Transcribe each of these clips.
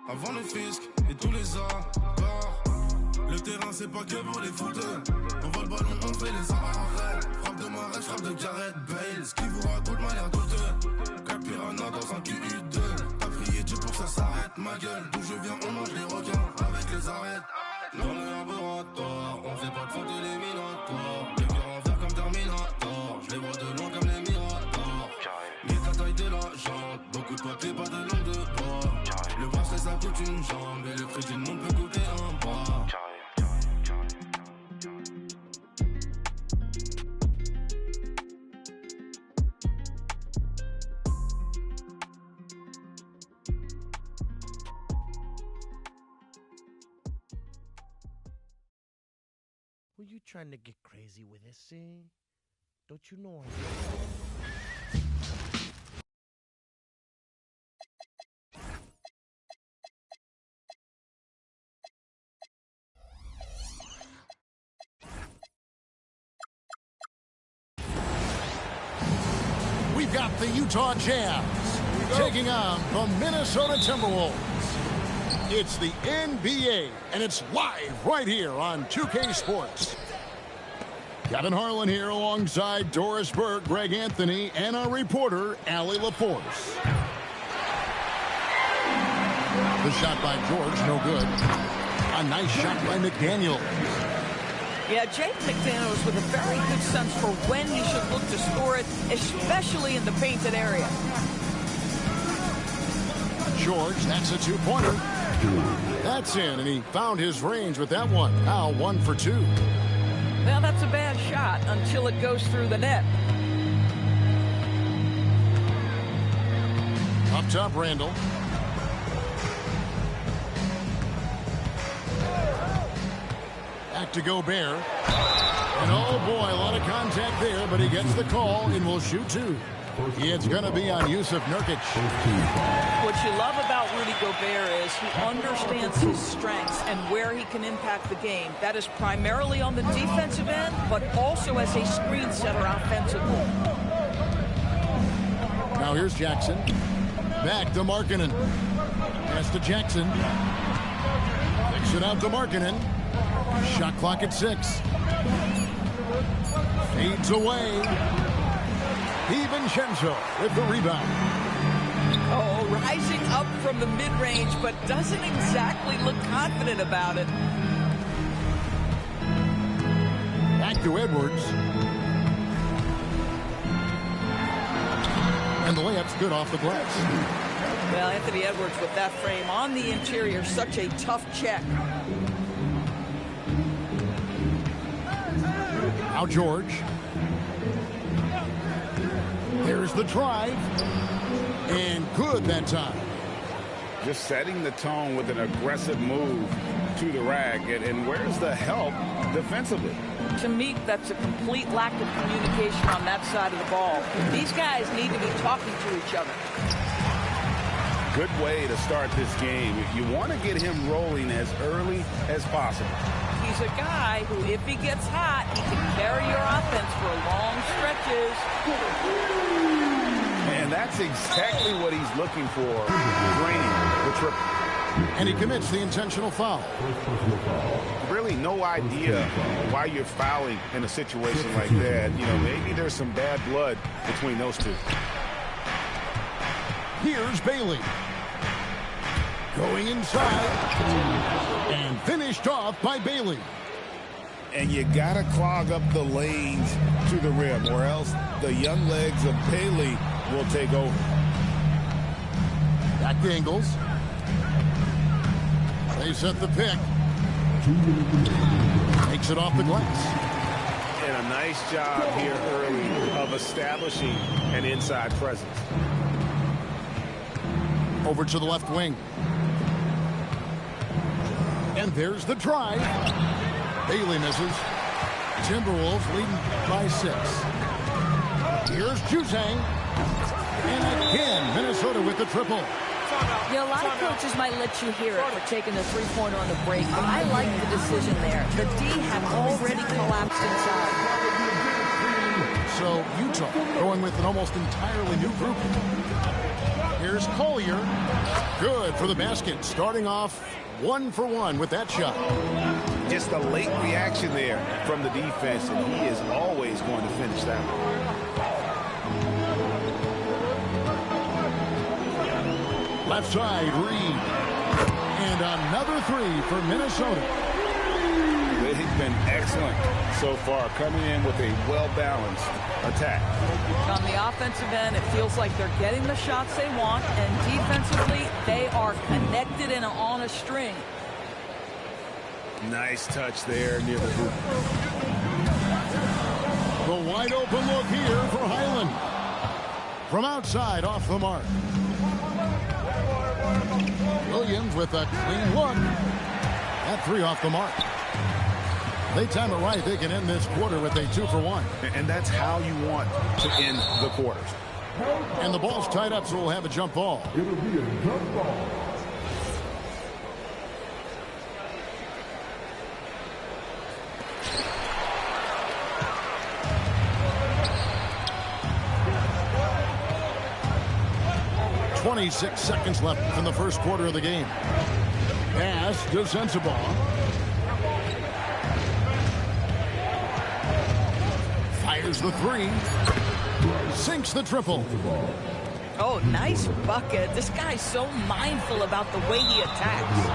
avant le fisc et tous les accords. Le terrain c'est pas que pour les footeux. On voit le ballon, on fait les arrêts. Frappe de Marais, frappe de Gareth Bale. Ce qui vous raconte m'a l'air douteux. Cap Piranha dans un QU2. T'as prié Dieu pour que ça s'arrête. Ma gueule, d'où je viens, on mange les requins avec les arêtes. Dans le laboratoire, on fait pas de faute éliminatoire. Les cœurs en verre comme Terminator. Je les vois de loin comme les Miradors. Guette la taille de la jambe. Beaucoup de papier, pas de langue de bois. Le bracelet ça coûte une jambe. Et le prix du monde peut coûter un bras. Were you trying to get crazy with this, eh? Don't you know I... We've got the Utah Jazz taking on the Minnesota Timberwolves. It's the NBA, and it's live right here on 2K Sports. Kevin Harlan here alongside Doris Burke, Greg Anthony, and our reporter, Allie LaForce. The shot by George, no good. A nice shot by McDaniel. Yeah, Jake McDaniels with a very good sense for when he should look to score it, especially in the painted area. George, that's a two-pointer. That's in, and he found his range with that one. Now 1 for 2. Well, that's a bad shot until it goes through the net. Up top, Randall. Back to Gobert. And oh boy, a lot of contact there, but he gets the call and will shoot 2. It's going to be on Yusuf Nurkic. What you love about Rudy Gobert is he understands his strengths and where he can impact the game. That is primarily on the defensive end, but also as a screen setter offensively. Now here's Jackson. Back to Markkanen. Pass to Jackson. Kicks it out to Markkanen. Shot clock at 6. Fades away. DiVincenzo with the rebound. Oh, rising up from the mid-range, but doesn't exactly look confident about it. Back to Edwards. And the layup's good off the glass. Well, Anthony Edwards with that frame on the interior, such a tough check. Now George. There's the drive. And good that time. Just setting the tone with an aggressive move to the rack. And where's the help defensively? To me, that's a complete lack of communication on that side of the ball. These guys need to be talking to each other. Good way to start this game. You want to get him rolling as early as possible. He's a guy who, if he gets hot, he can carry your offense for long stretches. And that's exactly what he's looking for, draining the triple. And he commits the intentional foul. Really no idea why you're fouling in a situation like that. You know, maybe there's some bad blood between those two. Here's Bailey. Going inside. And finished off by Bailey. And you got to clog up the lanes to the rim, or else the young legs of Bailey will take over. Back to Ingles. They set the pick. Takes it off the glass. And a nice job here early of establishing an inside presence. Over to the left wing. And there's the drive. Bailey misses. Timberwolves leading by 6. Here's Juzang. And again, Minnesota with the triple. Yeah, a lot of coaches might let you hear it for taking the three-pointer on the break, but I like the decision there. The D had already collapsed inside. So Utah going with an almost entirely new group. Here's Collier. Good for the basket. Starting off 1 for 1 with that shot. Just a late reaction there from the defense, and he is always going to finish that one. Left side, Reed. And another 3 for Minnesota. They've been excellent so far, coming in with a well-balanced attack. On the offensive end, it feels like they're getting the shots they want, and defensively, they are connected and on a string. Nice touch there near the hoop. The wide open look here for Highland. From outside, off the mark. Williams with a clean look. That 3 off the mark. They time it right. They can end this quarter with a 2 for 1. And that's how you want to end the quarters. And the ball's tied up, so we'll have a jump ball. It'll be a jump ball. .26 seconds left in the first quarter of the game. Pass to Sensabaugh. Fires the 3. Sinks the triple. Oh, nice bucket. This guy's so mindful about the way he attacks.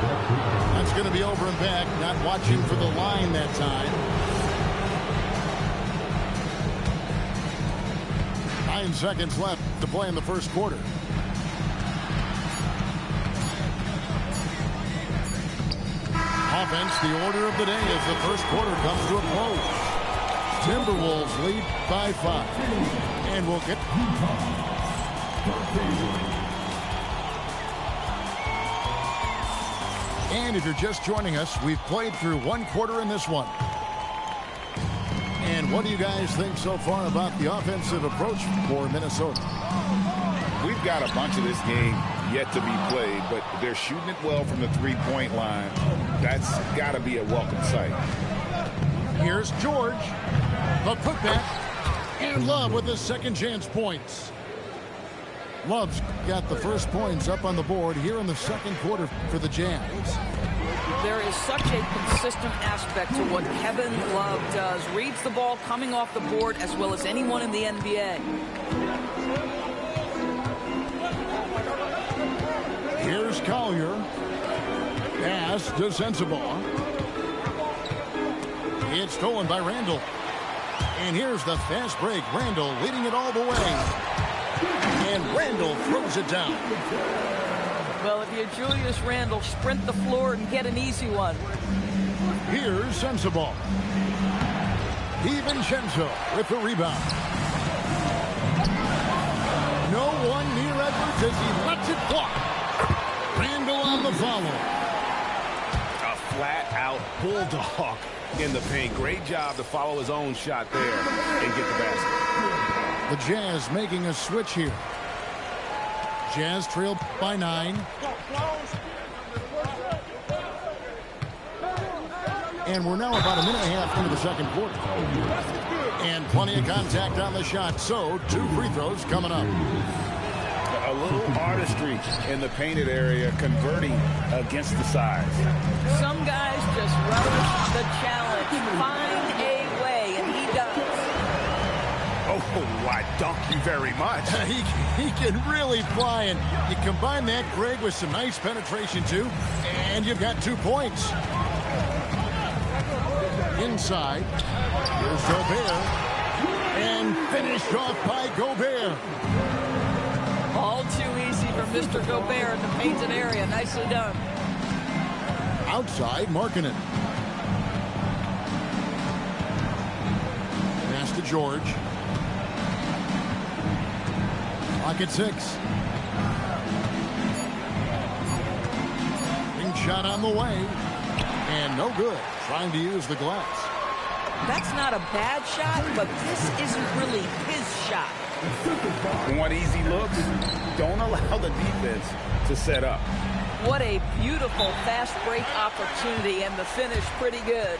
That's going to be over and back. Not watching for the line that time. 9 seconds left to play in the first quarter. Offense, the order of the day as the first quarter comes to a close. Timberwolves lead by 5. And we'll get... And if you're just joining us, we've played through 1 quarter in this one. And what do you guys think so far about the offensive approach for Minnesota? We've got a bunch of this game yet to be played, but they're shooting it well from the 3-point line. That's got to be a welcome sight. Here's George. The putback. And Love with his second chance points. Love's got the first points up on the board here in the second quarter for the Jazz. There is such a consistent aspect to what Kevin Love does. Reads the ball coming off the board as well as anyone in the NBA. Here's Collier. Pass to Sensabaugh. It's stolen by Randall. And here's the fast break. Randall leading it all the way. And Randall throws it down. Well, if you're Julius Randle, sprint the floor and get an easy one. Here's Sensabaugh. DiVincenzo with the rebound. No one near Edwards as he lets it fly. Randall on the follow. A flat-out bulldog in the paint. Great job to follow his own shot there and get the basket. The Jazz making a switch here. Jazz trail by 9. And we're now about a minute and a half into the second quarter. And plenty of contact on the shot. So 2 free throws coming up. A little artistry in the painted area, converting against the size. Some guys just relish the challenge. Find a way, and he does. Oh, why, thank you very much. He can really fly, and you combine that, Greg, with some nice penetration, too, and you've got 2 points. Inside, here's Gobert, and finished off by Gobert. All too easy for Mr. Gobert in the painted area. Nicely done. Outside, Markkanen. Pass to George. Clock at 6. Ring shot on the way. And no good. Trying to use the glass. That's not a bad shot, but this isn't really his shot. Want easy looks? Don't allow the defense to set up. What a beautiful fast break opportunity, and the finish pretty good.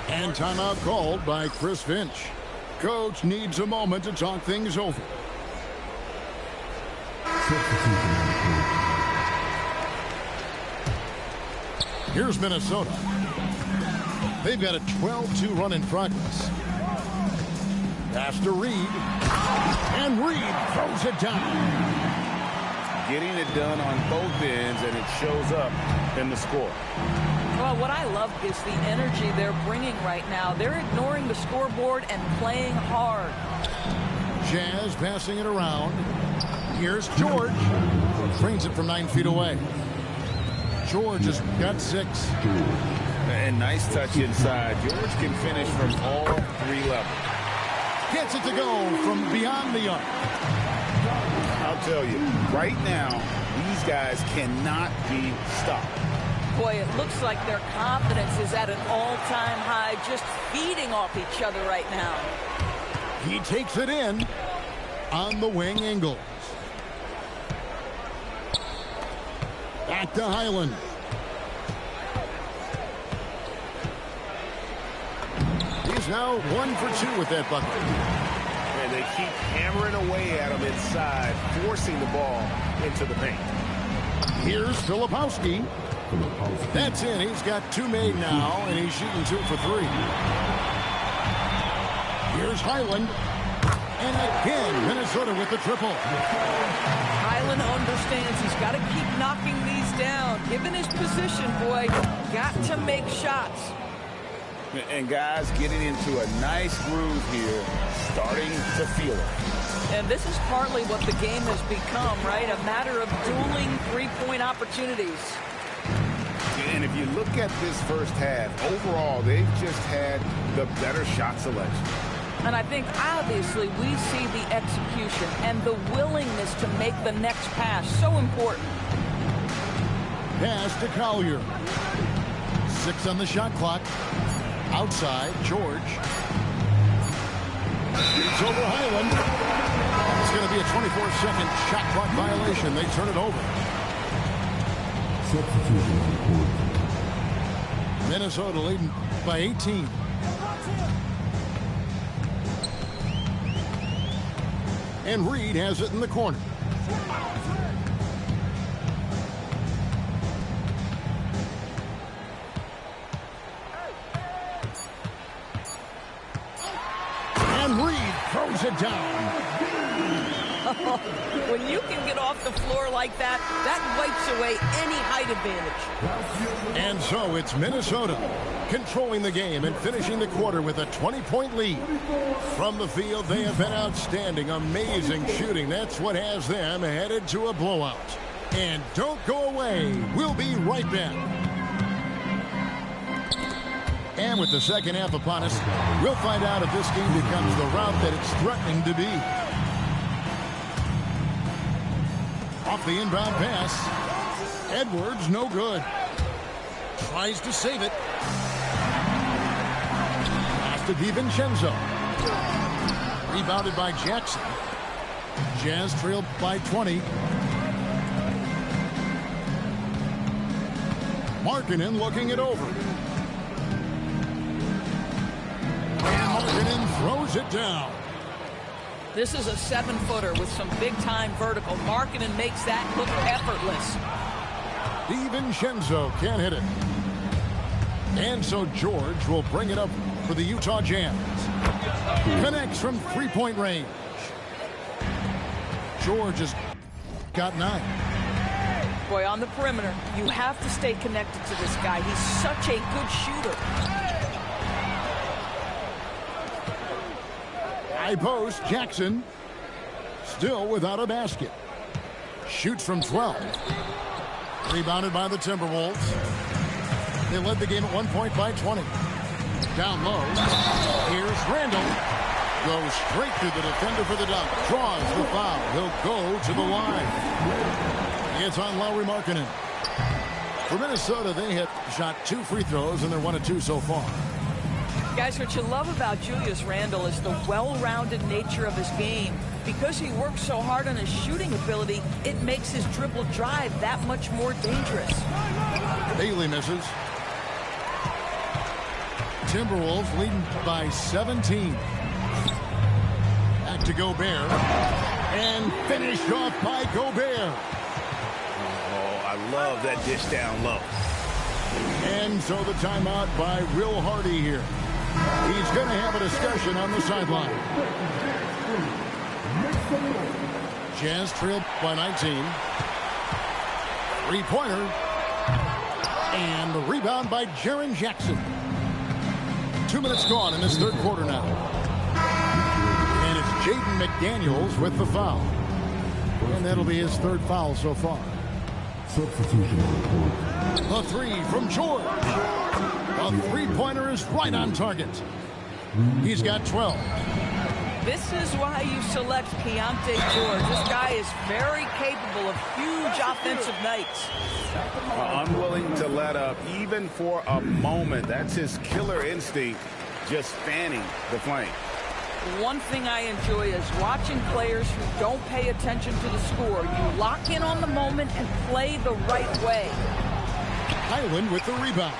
And timeout called by Chris Finch. Coach needs a moment to talk things over. Here's Minnesota. They've got a 12-2 run in progress. Pass to Reed. And Reed throws it down. Getting it done on both ends, and it shows up in the score. Well, what I love is the energy they're bringing right now. They're ignoring the scoreboard and playing hard. Jazz passing it around. Here's George. Brings it from 9 feet away. George has got 6. And nice touch inside. George can finish from all 3 levels. Gets it to go from beyond the arc. I'll tell you, right now, these guys cannot be stopped. Boy, it looks like their confidence is at an all-time high, just feeding off each other right now. He takes it in on the wing. Ingles. Back to Highland. He's now 1 for 2 with that bucket. And they keep hammering away at him inside, forcing the ball into the paint. Here's Filipowski. That's in. He's got 2 made now, and he's shooting 2 for 3. Here's Highland. And again, Minnesota with the triple. Highland understands he's got to keep knocking these down. Given his position, boy, got to make shots. And guys getting into a nice groove here, starting to feel it. And this is partly what the game has become, right? A matter of dueling three-point opportunities. And if you look at this first half, overall, they've just had the better shot selection. And I think, obviously, we see the execution and the willingness to make the next pass so important. Pass to Collier. 6 on the shot clock. Outside, George. It's over Highland. It's going to be a 24-second shot clock violation. They turn it over. Minnesota leading by 18. And Reed has it in the corner. And Reed throws it down. When you can get off the floor like that, that wipes away any height advantage. And so it's Minnesota controlling the game and finishing the quarter with a 20-point lead. From the field, they have been outstanding. Amazing shooting. That's what has them headed to a blowout. And don't go away. We'll be right back. And with the second half upon us, we'll find out if this game becomes the route that it's threatening to be. Off the inbound pass. Edwards, no good. Tries to save it. Pass to DiVincenzo. Rebounded by Jackson. Jazz trailed by 20. Markkanen looking it over. And Markkanen throws it down. This is a 7-footer with some big-time vertical. Markkanen makes that look effortless. DiVincenzo can't hit it. And so George will bring it up for the Utah Jazz. Connects from 3-point range. George has got 9. Boy, on the perimeter, you have to stay connected to this guy. He's such a good shooter. High post, Jackson. Still without a basket. Shoots from 12. Rebounded by the Timberwolves. They led the game at 1 point by 20. Down low. Here's Randall. Goes straight through the defender for the dunk. Draws the foul. He'll go to the line. It's on Lauri Markkanen. For Minnesota, they have shot 2 free throws, and they're 1 of 2 so far. Guys, what you love about Julius Randle is the well-rounded nature of his game. Because he works so hard on his shooting ability, it makes his dribble drive that much more dangerous. Bailey misses. Timberwolves leading by 17. Back to Gobert. And finished off by Gobert. Oh, I love that dish down low. And so the timeout by Will Hardy here. He's going to have a discussion on the sideline. Jazz trailed by 19. Three-pointer. And the rebound by Jaren Jackson. 2 minutes gone in this third quarter now. And it's Jaden McDaniels with the foul. And that'll be his third foul so far. Substitution. A three from George. A three-pointer is right on target. He's got 12. This is why you select Keontae George. This guy is very capable of huge offensive nights. Unwilling to let up even for a moment. That's his killer instinct, just fanning the flame. One thing I enjoy is watching players who don't pay attention to the score. You lock in on the moment and play the right way. Highland with the rebound.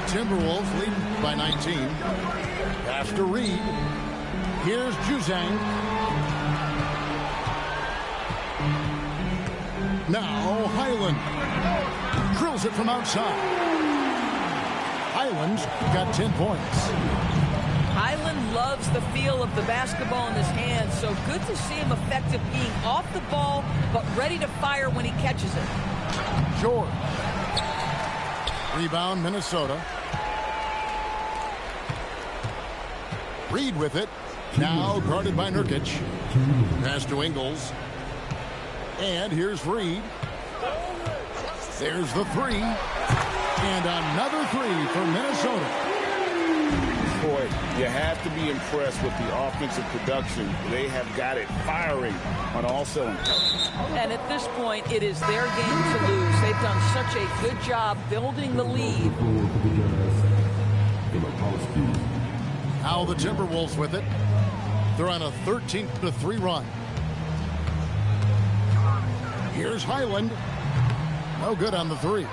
Timberwolves lead by 19. Pass to Reed. Here's Juzang. Now Highland drills it from outside. Highland's got 10 points. Highland loves the feel of the basketball in his hands, so good to see him effective being off the ball, but ready to fire when he catches it. George. Rebound, Minnesota. Reed with it. Now guarded by Nurkic. Pass to Ingles. And here's Reed. There's the three. And another three for Minnesota. Boy, you have to be impressed with the offensive production. They have got it firing on all cylinders. And at this point, it is their game to lose. They've done such a good job building the lead. Now the Timberwolves with it. They're on a 13-3 run. Here's Highland. No good on the three.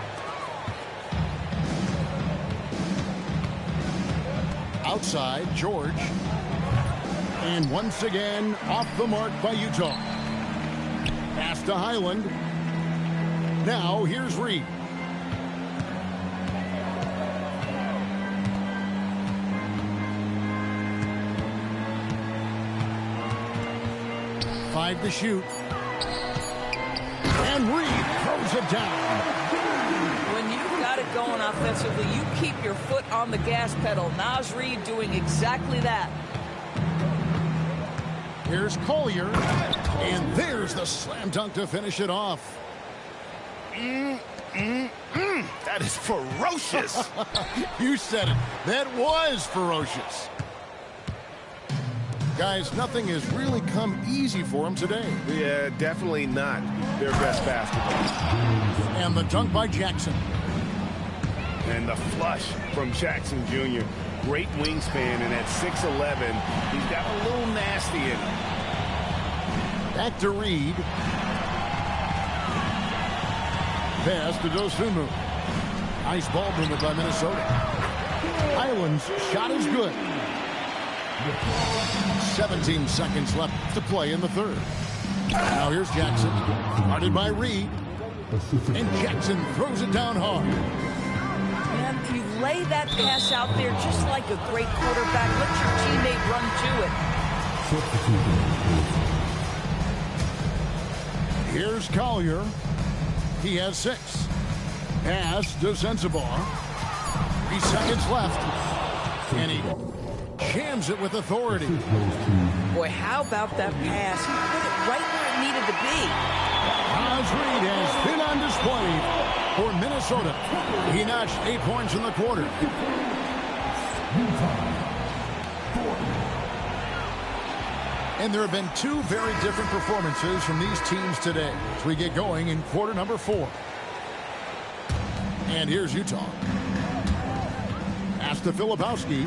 Outside, George. And once again, off the mark by Utah. Pass to Highland. Now, here's Reed. Five to shoot. And Reed throws it down. When you've got it going offensively, you keep your foot on the gas pedal. Naz Reid doing exactly that. Here's Collier. And there's the slam dunk to finish it off. That is ferocious. You said it. That was ferocious. Guys, nothing has really come easy for them today. Yeah, definitely not their best basketball. And the dunk by Jackson. And the flush from Jackson Jr. Great wingspan, and at 6'11", he's got a little nasty in him. Back to Reed. Pass to Dosunmu. Nice ball movement by Minnesota. Highland's shot is good. 17 seconds left to play in the third. Now here's Jackson. Guarded by Reed. And Jackson throws it down hard. And you lay that pass out there just like a great quarterback. Let your teammate run to it. Here's Collier. He has 6. Pass to Sensabaugh. 3 seconds left. And he jams it with authority. Boy, how about that pass? He put it right where it needed to be. Naz Reid has been on display for Minnesota. He notched 8 points in the quarter. And there have been 2 very different performances from these teams today as we get going in quarter number 4. And here's Utah. Pass to Filipowski.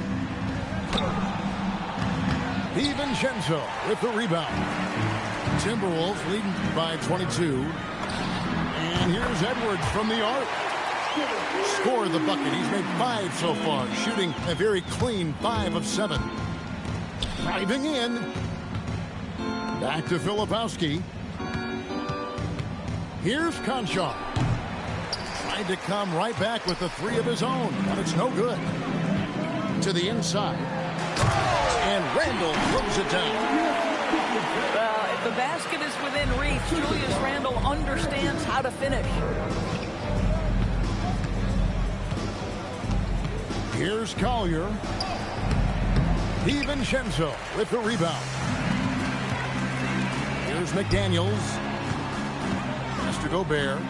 DiVincenzo with the rebound. Timberwolves leading by 22. And here's Edwards from the arc. Scored the bucket. He's made 5 so far, shooting a very clean 5 of 7. Driving in. Back to Filipowski. Here's Conchar. Tried to come right back with the three of his own, but it's no good. To the inside. And Randall throws it down. Well, if the basket is within reach, Julius Randle understands how to finish. Here's Collier. DiVincenzo with the rebound. Here's McDaniels. Has to Gobert.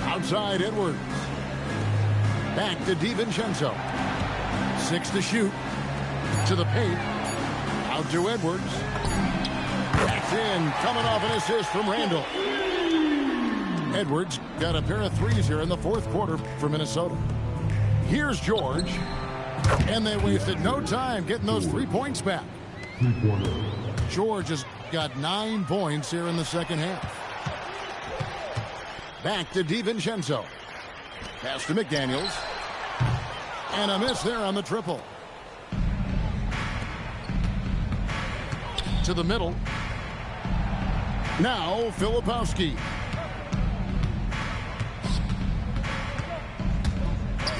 Outside Edwards. Back to DiVincenzo. 6 to shoot. To the paint. Out to Edwards. That's in. Coming off an assist from Randall. Edwards got a pair of threes here in the fourth quarter for Minnesota. Here's George. And they wasted no time getting those 3 points back. George has got 9 points here in the second half. Back to DiVincenzo. Pass to McDaniels. And a miss there on the triple. To the middle. Now Filipowski.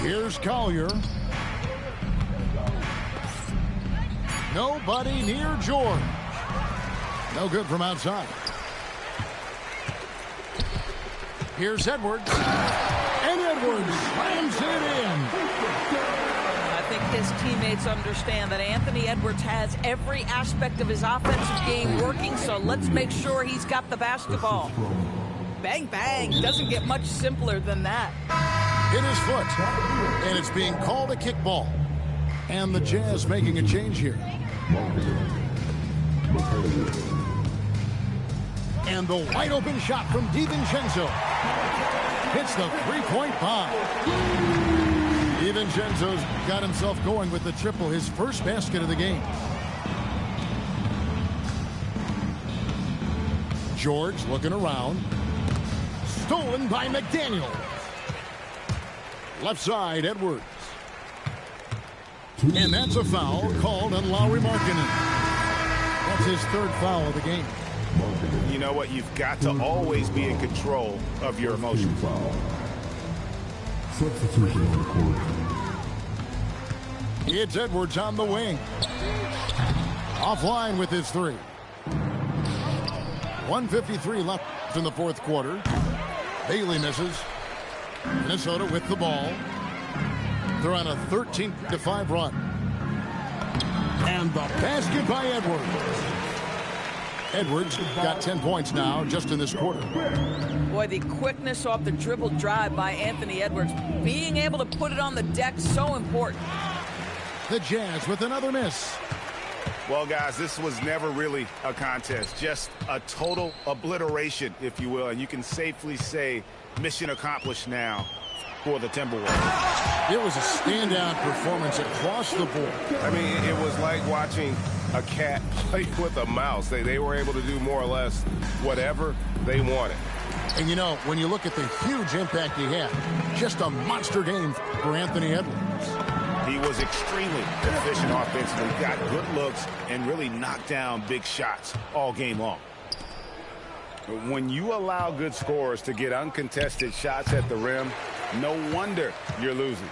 Here's Collier. Nobody near George. No good from outside. Here's Edwards. And Edwards slams it in. I think his teammates understand that Anthony Edwards has every aspect of his offensive game working, so let's make sure he's got the basketball. Bang, bang. Doesn't get much simpler than that. In his foot. And it's being called a kickball. And the Jazz making a change here. And the wide open shot from DiVincenzo. Hits the three-point bomb. DiVincenzo's got himself going with the triple, his first basket of the game. George looking around. Stolen by McDaniels. Left side, Edwards. And that's a foul called on Lauri Markkanen. That's his third foul of the game. You know what? You've got to always be in control of your emotions. Substitution on the court. It's Edwards on the wing. Offline with his three. 1:53 left in the fourth quarter. Bailey misses. Minnesota with the ball. They're on a 13-5 run. And the basket by Edwards. Edwards got 10 points now just in this quarter. Boy, the quickness off the dribble drive by Anthony Edwards. Being able to put it on the deck, so important. The Jazz with another miss. Well, guys, this was never really a contest. Just a total obliteration, if you will. And you can safely say mission accomplished now for the Timberwolves. It was a standout performance across the board. I mean, it was like watching a cat play with a mouse. They were able to do more or less whatever they wanted. And, you know, when you look at the huge impact he had, just a monster game for Anthony Edwards. He was extremely efficient offensively, got good looks, and really knocked down big shots all game long. When you allow good scorers to get uncontested shots at the rim, no wonder you're losing.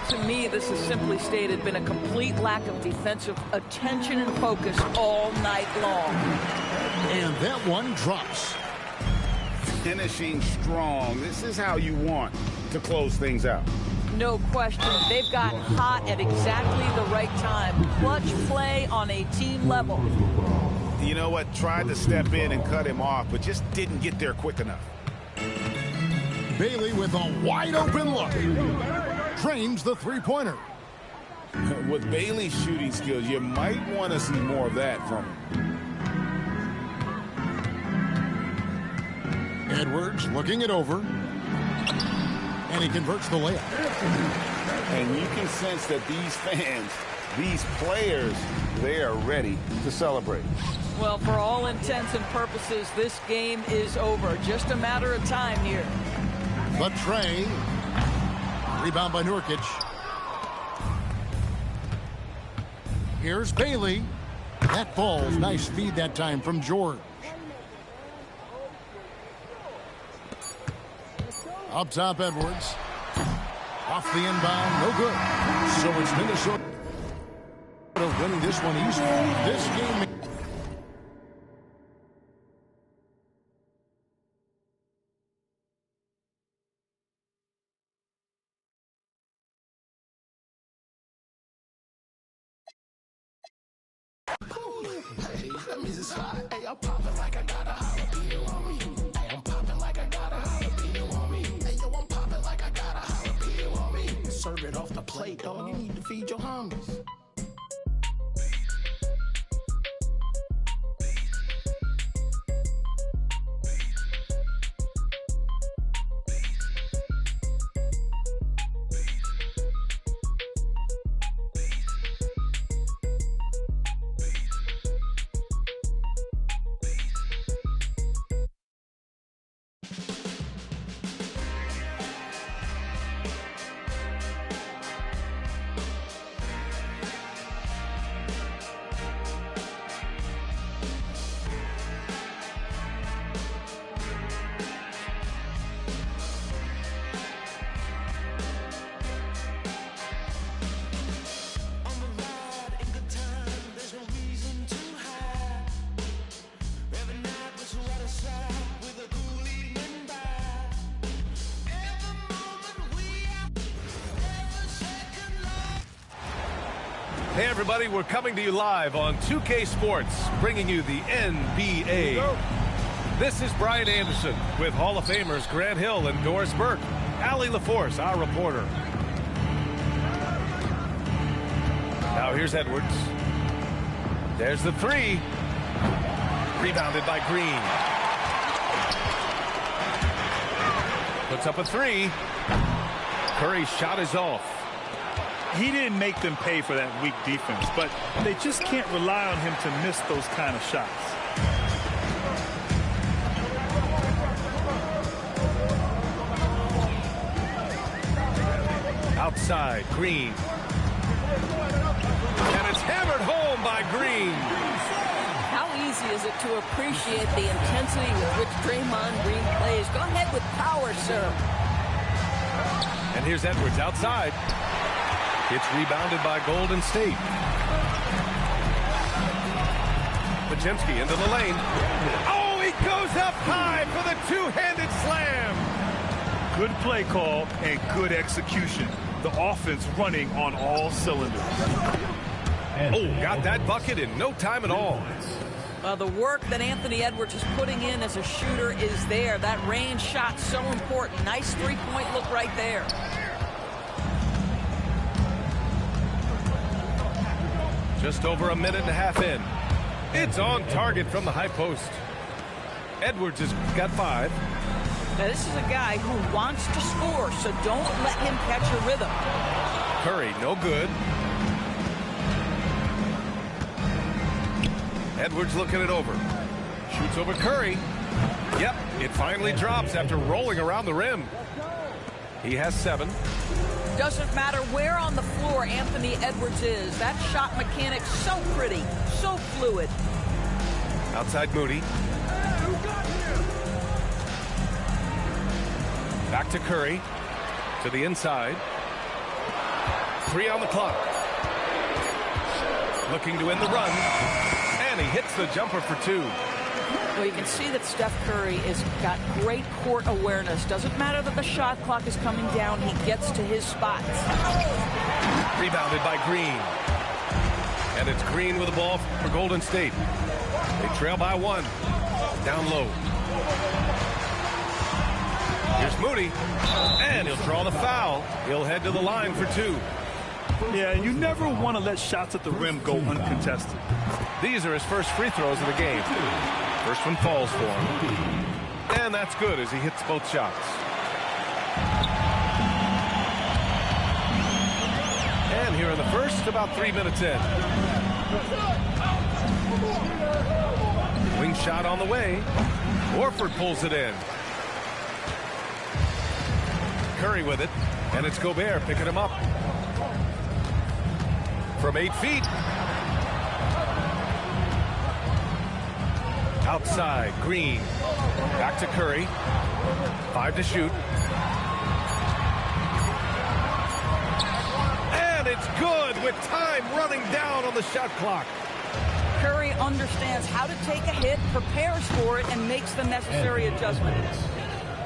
To me, this has simply stated been a complete lack of defensive attention and focus all night long. And that one drops. Finishing strong. This is how you want to close things out. No question. They've gotten hot at exactly the right time. Clutch play on a team level. You know what? Tried to step in and cut him off, but just didn't get there quick enough. Bailey with a wide open look. Drains the three-pointer. With Bailey's shooting skills, you might want to see more of that from him. Edwards looking it over. And he converts the layup. And you can sense that these fans, these players, they are ready to celebrate. Well, for all intents and purposes, this game is over. Just a matter of time here. But Trey, rebound by Nurkic. Here's Bailey. That falls. Nice feed that time from George. Up top, Edwards. Off the inbound, no good. So it's Minnesota winning this one easily. This game. Hey, I'm popping like I got a jalapeno on me. Hey, I'm popping like I got a jalapeno on me. Hey, yo, I'm popping like I got a jalapeno on me. Serve it off the plate, dog. You need to feed your homies. Hey everybody, we're coming to you live on 2K Sports, bringing you the NBA. This is Brian Anderson with Hall of Famers Grant Hill and Doris Burke. Allie LaForce, our reporter. Now here's Edwards. There's the three. Rebounded by Green. Puts up a three. Curry's shot is off. He didn't make them pay for that weak defense, but they just can't rely on him to miss those kind of shots. Outside, Green. And it's hammered home by Green. How easy is it to appreciate the intensity with which Draymond Green plays? Go ahead with power, sir. And here's Edwards outside. It's rebounded by Golden State. Pajemski into the lane. Oh, he goes up high for the two-handed slam. Good play call and good execution. The offense running on all cylinders. Oh, got that bucket in no time at all. The work that Anthony Edwards is putting in as a shooter is there. That range shot so important. Nice three-point look right there. Just over a minute and a half in. It's on target from the high post. Edwards has got 5. Now, this is a guy who wants to score, so don't let him catch a rhythm. Curry, no good. Edwards looking it over. Shoots over Curry. Yep, it finally drops after rolling around the rim. He has 7. Doesn't matter where on the floor Anthony Edwards is. That shot mechanic so pretty, so fluid. Outside Moody. Back to Curry. To the inside. 3 on the clock. Looking to end the run. And he hits the jumper for 2. Well, you can see that Steph Curry has got great court awareness. Doesn't matter that the shot clock is coming down. He gets to his spots. Rebounded by Green. And it's Green with the ball for Golden State. They trail by 1. Down low. Here's Moody. And he'll draw the foul. He'll head to the line for 2. Yeah, you never want to let shots at the rim go uncontested. These are his first free throws of the game. First one falls for him. And that's good as he hits both shots. And here in the first, about 3 minutes in. Wing shot on the way. Horford pulls it in. Curry with it. And it's Gobert picking him up. From 8 feet. Outside, Green. Back to Curry. 5 to shoot. And it's good with time running down on the shot clock. Curry understands how to take a hit, prepares for it, and makes the necessary adjustments.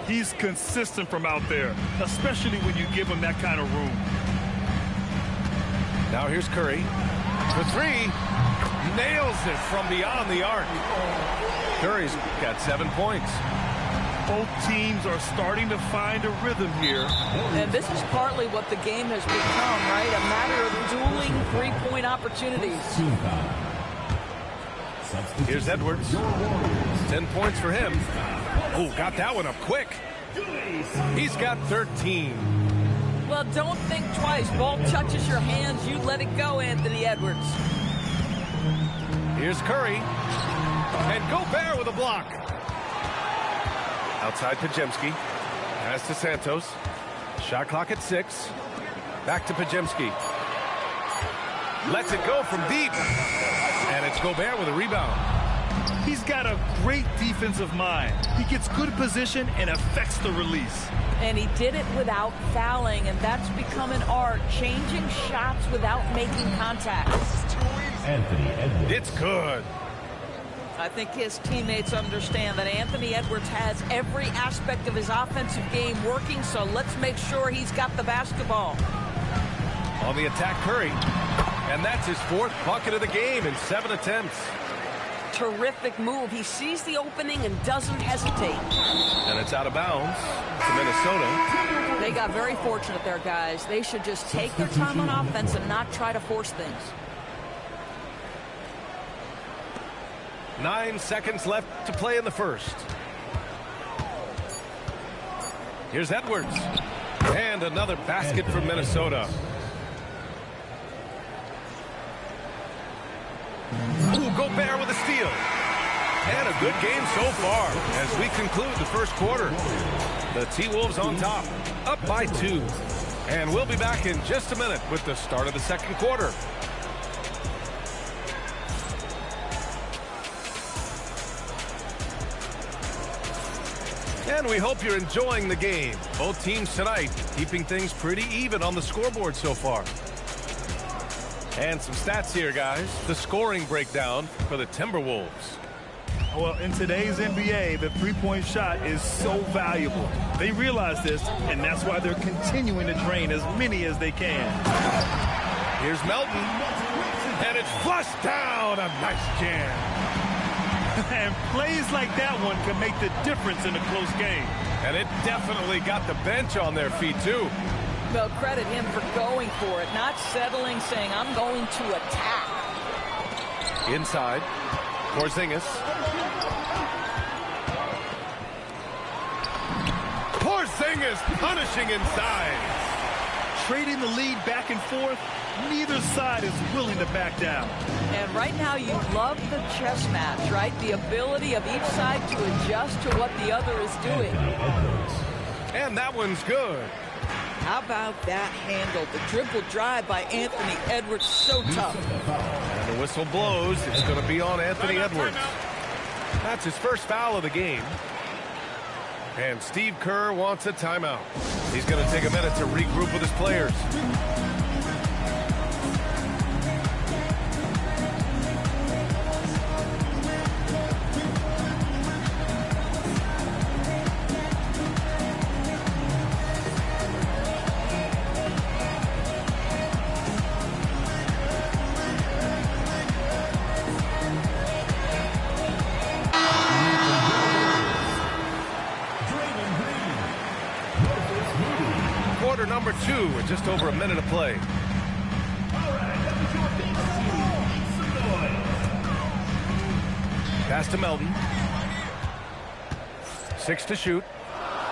He's consistent from out there, especially when you give him that kind of room. Now here's Curry. The 3. Nails it from beyond the arc. Curry's got 7 points. Both teams are starting to find a rhythm here. And this is partly what the game has become, right? A matter of dueling three-point opportunities. Here's Edwards. 10 points for him. Oh, got that one up quick. He's got 13. Well, don't think twice. Ball touches your hands, you let it go, Anthony Edwards. Here's Curry. And Gobert with a block. Outside Pajemski. Pass to Santos. Shot clock at 6. Back to Pajemski. Lets it go from deep. And it's Gobert with a rebound. He's got a great defensive mind. He gets good position and affects the release. And he did it without fouling, and that's become an art, changing shots without making contact. Anthony Edwards. It's good. I think his teammates understand that Anthony Edwards has every aspect of his offensive game working, so let's make sure he's got the basketball. On the attack, Curry. And that's his 4th bucket of the game in 7 attempts. Terrific move. He sees the opening and doesn't hesitate. And it's out of bounds to Minnesota. They got very fortunate there, guys. They should just take their time on offense and not try to force things. 9 seconds left to play in the first. Here's Edwards. And another basket for Minnesota. Ooh, Gobert with a steal. And a good game so far as we conclude the first quarter. The T-Wolves on top, up by 2. And we'll be back in just a minute with the start of the second quarter. And we hope you're enjoying the game. Both teams tonight keeping things pretty even on the scoreboard so far. And some stats here, guys. The scoring breakdown for the Timberwolves. Well, in today's NBA, the three-point shot is so valuable. They realize this, and that's why they're continuing to drain as many as they can. Here's Melton. And it's flushed down. A nice jam. And plays like that one can make the difference in a close game. And it definitely got the bench on their feet, too. Well, credit him for going for it, not settling, saying, I'm going to attack. Inside, Porzingis. Porzingis punishing inside. Trading the lead back and forth, neither side is willing to back down. And right now you love the chess match, right? The ability of each side to adjust to what the other is doing. And that one's good. How about that handle? The dribble drive by Anthony Edwards, so tough. And the whistle blows. It's going to be on Anthony Edwards. That's his first foul of the game. And Steve Kerr wants a timeout. He's going to take a minute to regroup with his players. Quarter number 2 with just over a minute of play. Pass to Melton. 6 to shoot.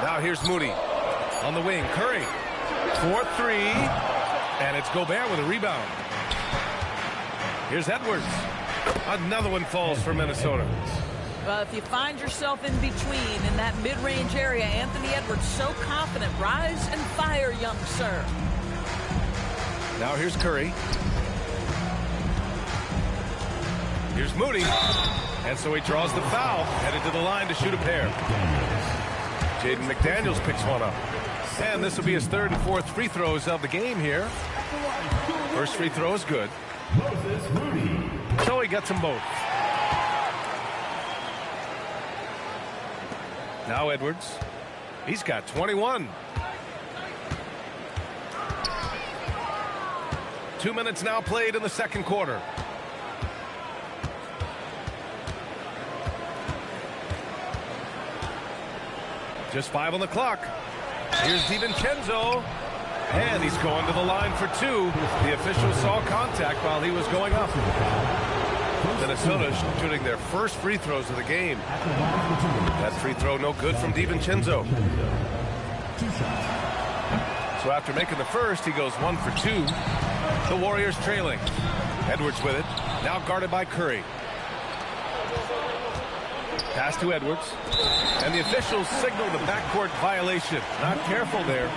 Now here's Moody on the wing. Curry. 4-3. And it's Gobert with a rebound. Here's Edwards. Another one falls for Minnesota. Well, if you find yourself in between in that mid-range area, Anthony Edwards so confident. Rise and fire, young sir. Now here's Curry. Here's Moody. And so he draws the foul, headed to the line to shoot a pair. Jaden McDaniels picks one up. And this will be his third and fourth free throws of the game here. First free throw is good. So he gets them both. Now Edwards. He's got 21. 2 minutes now played in the second quarter. Just 5 on the clock. Here's DiVincenzo. And he's going to the line for 2. The official saw contact while he was going up. Minnesota shooting their first free throws of the game. That free throw no good from DiVincenzo. So after making the first, he goes 1 for 2. The Warriors trailing. Edwards with it. Now guarded by Curry. Pass to Edwards. And the officials signal the backcourt violation. Not careful there.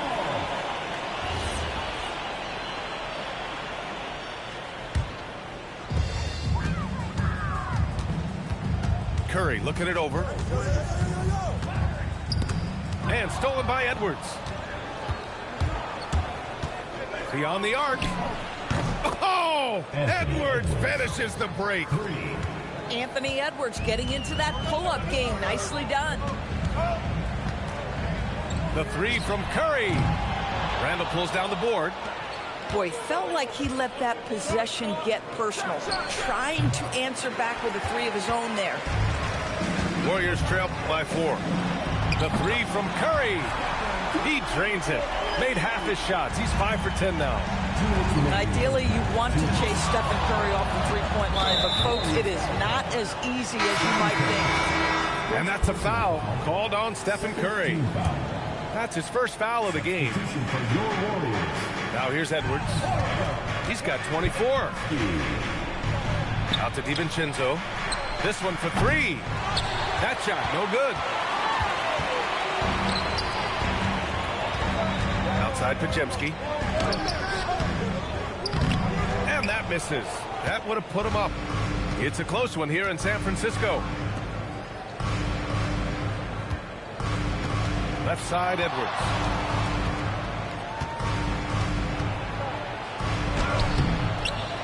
Curry looking it over. And stolen by Edwards. Beyond the arc. Oh! Edwards finishes the break. Anthony Edwards getting into that pull-up game. Nicely done. The 3 from Curry. Randall pulls down the board. Boy, felt like he let that possession get personal. Trying to answer back with a 3 of his own there. Warriors trail by 4. The 3 from Curry. He drains it. Made half his shots. He's 5 for 10 now. And ideally, you want to chase Stephen Curry off the three-point line, but folks, it is not as easy as you might think. And that's a foul called on Stephen Curry. That's his first foul of the game. Now here's Edwards. He's got 24. Out to DiVincenzo. This one for 3. That shot, no good. Outside Pajemski. And that misses. That would have put him up. It's a close one here in San Francisco. Left side, Edwards.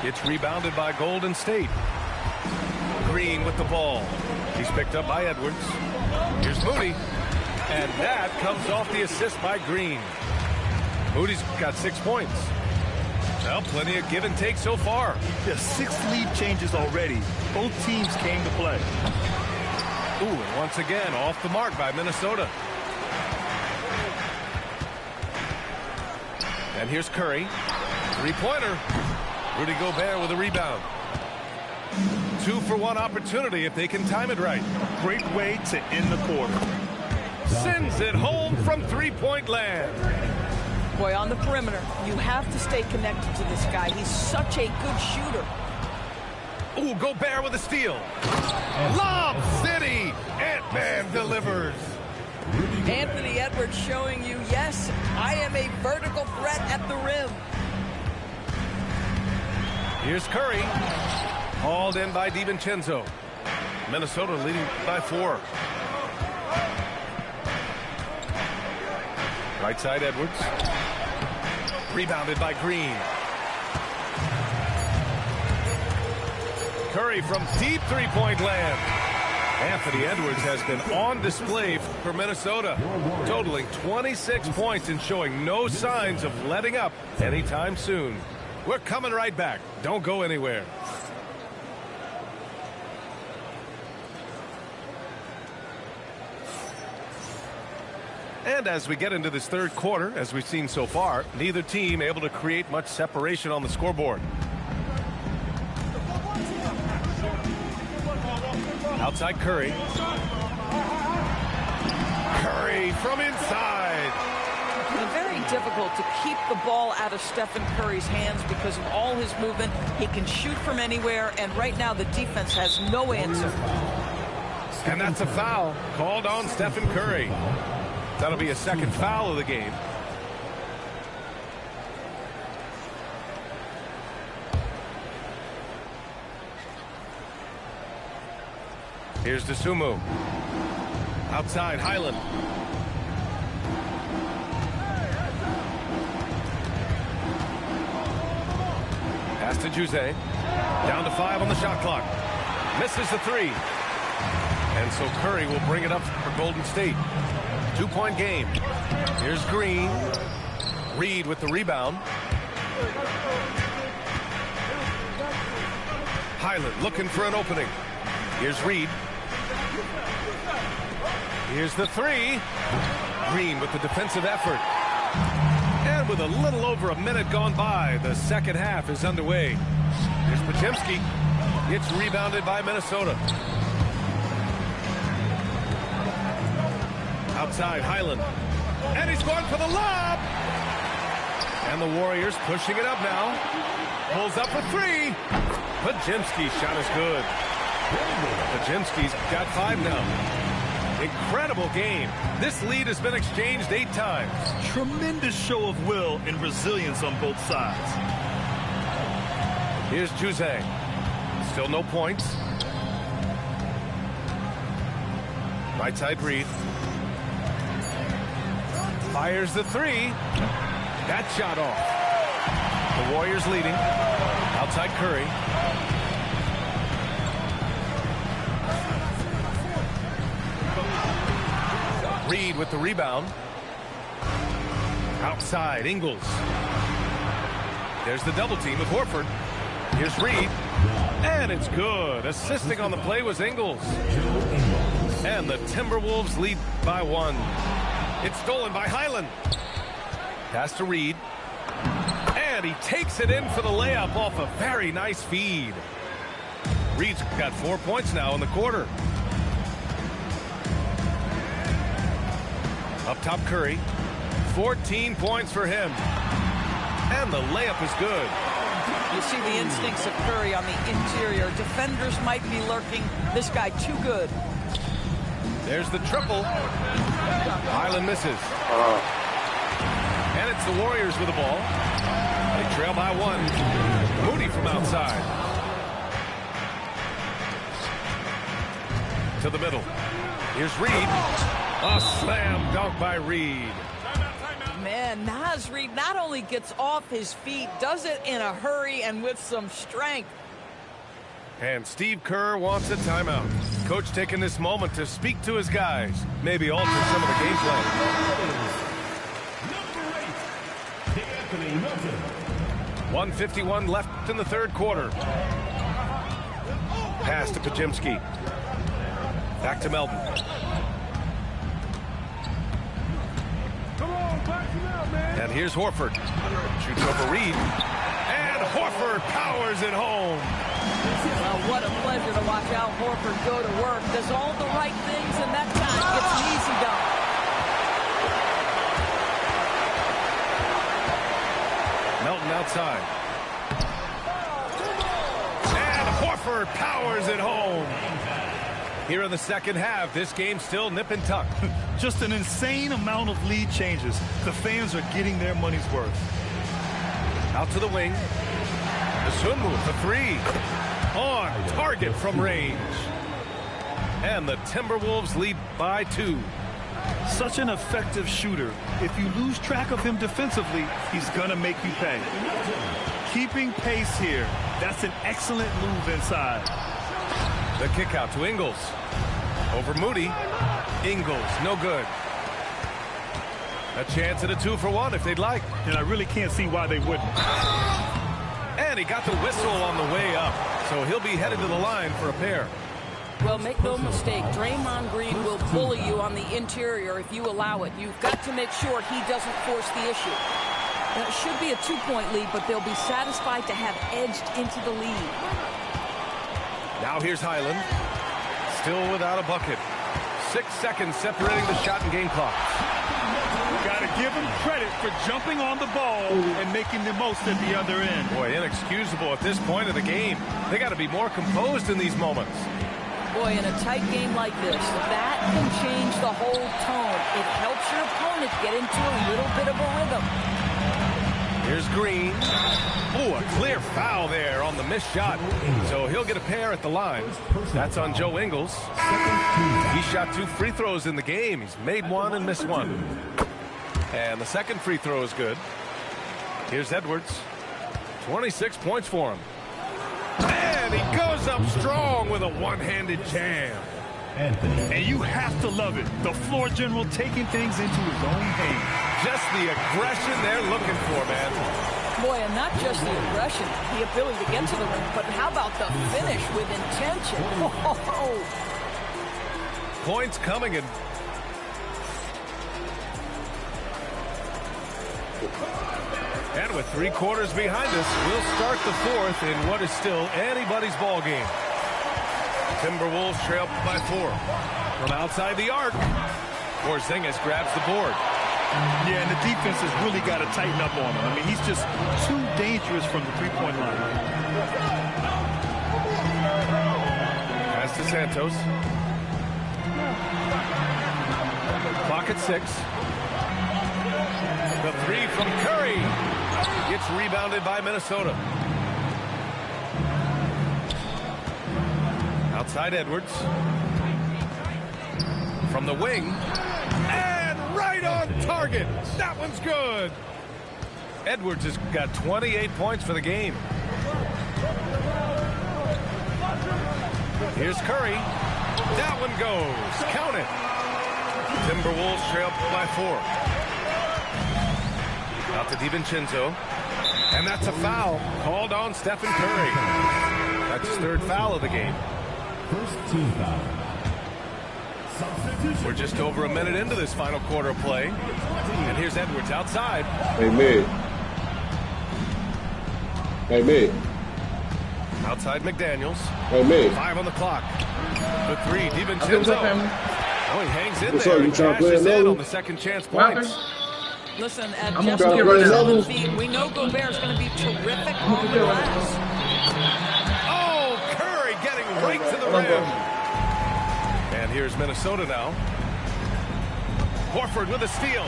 It's rebounded by Golden State. Green with the ball. He's picked up by Edwards. Here's Moody. And that comes off the assist by Green. Moody's got 6 points. Well, plenty of give and take so far. There's 6 lead changes already. Both teams came to play. Ooh, and once again, off the mark by Minnesota. And here's Curry. 3-pointer. Rudy Gobert with a rebound. 2-for-1 opportunity if they can time it right. Great way to end the quarter. Sends it home from three-point land. Boy, on the perimeter, you have to stay connected to this guy. He's such a good shooter. Ooh, Gobert with a steal. Lob City. Ant-Man delivers. Anthony Edwards showing you, yes, I am a vertical threat at the rim. Here's Curry. Hauled in by DiVincenzo. Minnesota leading by 4. Right side, Edwards. Rebounded by Green. Curry from deep three-point land. Anthony Edwards has been on display for Minnesota, totaling 26 points and showing no signs of letting up anytime soon. We're coming right back. Don't go anywhere. And as we get into this third quarter, as we've seen so far, neither team able to create much separation on the scoreboard. Outside Curry. Curry from inside. And very difficult to keep the ball out of Stephen Curry's hands because of all his movement. He can shoot from anywhere, and right now the defense has no answer. And that's a foul called on Stephen Curry. That'll be a second foul of the game. Here's DeSumo. Outside, Highland. Pass to Jose. Down to 5 on the shot clock. Misses the 3. And so Curry will bring it up for Golden State. 2-point game. Here's Green. Reed with the rebound. Highland looking for an opening. Here's Reed. Here's the 3. Green with the defensive effort. And with a little over a minute gone by, the second half is underway. Here's Podziemski. It's rebounded by Minnesota. Outside, Highland. And he's going for the lob. And the Warriors pushing it up now. Pulls up for 3. Podziemski's shot is good. Podziemski's got 5 now. Incredible game. This lead has been exchanged 8 times. Tremendous show of will and resilience on both sides. Here's Jose. Still no points. Right side Reed. Fires the 3. That shot off. The Warriors leading. Outside Curry. Reed with the rebound. Outside, Ingles. There's the double team with Horford. Here's Reed. And it's good. Assisting on the play was Ingles. And the Timberwolves lead by 1. It's stolen by Highland. Pass to Reed. And he takes it in for the layup off a very nice feed. Reed's got 4 points now in the quarter. Up top, Curry. 14 points for him. And the layup is good. You see the instincts of Curry on the interior. Defenders might be lurking. This guy too good. There's the triple. Highland misses. And it's the Warriors with the ball. They trail by 1. Moody from outside. To the middle. Here's Reed. A slam dunk by Reed. Man, Naz Reed not only gets off his feet, does it in a hurry and with some strength. And Steve Kerr wants a timeout. Coach taking this moment to speak to his guys. Maybe alter some of the game plan. 1:51 left in the third quarter. Pass to Podziemski. Back to Melton. And here's Horford. Shoots over Reed. And Horford powers it home. Well, what a pleasure to watch Al Horford go to work. Does all the right things, and that time gets an easy dunk. Melton outside. And Horford powers it home. Here in the second half, this game still nip and tuck. Just an insane amount of lead changes. The fans are getting their money's worth. Out to the wing. DeSumo for 3. On target from range. And the Timberwolves lead by 2. Such an effective shooter. If you lose track of him defensively, he's going to make you pay. Keeping pace here. That's an excellent move inside. The kick out to Ingles. Over Moody. Ingles, no good. A chance at a 2-for-1 if they'd like. And I really can't see why they wouldn't. And he got the whistle on the way up. So he'll be headed to the line for a pair. Well, make no mistake, Draymond Green will bully you on the interior if you allow it. You've got to make sure he doesn't force the issue. Now, it should be a 2-point lead, but they'll be satisfied to have edged into the lead. Now here's Highland. Still without a bucket. 6 seconds separating the shot and game clock. Got to give him credit for jumping on the ball and making the most at the other end. Boy, inexcusable at this point of the game. They got to be more composed in these moments. Boy, in a tight game like this, that can change the whole tone. It helps your opponent get into a little bit of a rhythm. Here's Green. Oh, a clear foul there on the missed shot. So he'll get a pair at the line. That's on Joe Ingles. He shot 2 free throws in the game. He's made 1 and missed 1. And the second free throw is good. Here's Edwards. 26 points for him. And he goes up strong with a one-handed jam. And you have to love it. The floor general taking things into his own hands. Just the aggression they're looking for, man. Boy, and not just the aggression, the ability to get to the rim, but how about the finish with intention? Oh. Points coming in. And with 3 quarters behind us, we'll start the 4th in what is still anybody's ball game. Timberwolves trail by 4. From outside the arc, Porzingis grabs the board. Yeah, and the defense has really got to tighten up on him. I mean, he's just too dangerous from the three-point line. Pass to Santos. Clock at 6. The 3 from Curry gets rebounded by Minnesota. Outside Edwards. From the wing. And right on target. That one's good. Edwards has got 28 points for the game. Here's Curry. That one goes. Count it. Timberwolves trail by 4. Out to DiVincenzo. And that's a foul called on Stephen Curry. That's his 3rd foul of the game. First team foul. We're just over a minute into this final quarter of play. And here's Edwards outside. Hey, Med. Hey, Med. Outside McDaniels. Hey, Med. 5 on the clock. The 3, DiVincenzo. Oh, he hangs in What's there. up, you He trying to play cashes in another? on the second chance points. Listen, at I'm just gonna over run another 7 feet, we know Gobert's going to be terrific on the glass. Oh, Curry getting right to the rim. And here's Minnesota now. Horford with a steal.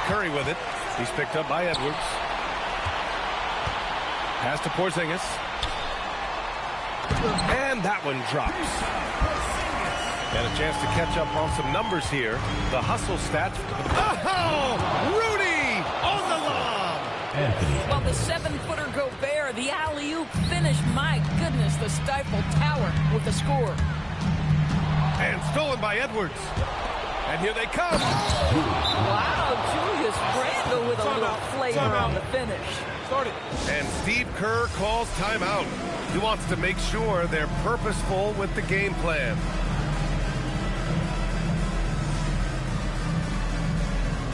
Curry with it. He's picked up by Edwards. Pass to Porzingis. And that one drops. And a chance to catch up on some numbers here. The hustle stats. Oh, Rudy on the lob. Well, the 7-footer Gobert, the alley-oop finish. My goodness, the Stifle Tower with the score. And stolen by Edwards. And here they come. Wow, Julius Randle with a little flavor on the finish. And Steve Kerr calls timeout. He wants to make sure they're purposeful with the game plan.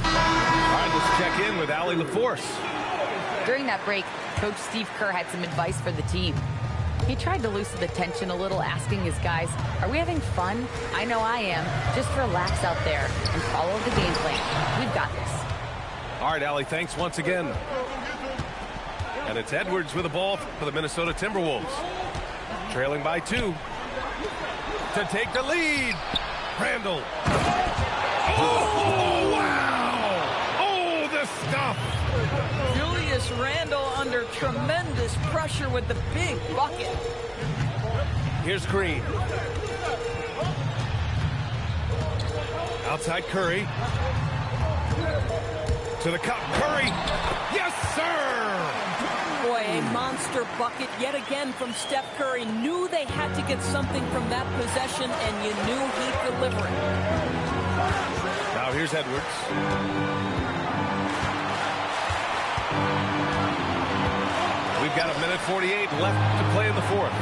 All right, let's check in with Allie LaForce. During that break, Coach Steve Kerr had some advice for the team. He tried to loosen the tension a little, asking his guys, are we having fun? I know I am. Just relax out there and follow the game plan. We've got this. All right, Allie, thanks once again. And it's Edwards with the ball for the Minnesota Timberwolves. Trailing by 2. To take the lead. Randle. Oh, wow. Oh, the stuff. Julius Randle under tremendous pressure with the big bucket. Here's Green. Outside Curry. To the cup. Curry. Yes, sir. Boy, a monster bucket yet again from Steph Curry. Knew they had to get something from that possession, and you knew he'd deliver it. Now here's Edwards. We've got 1:48 left to play in the 4th.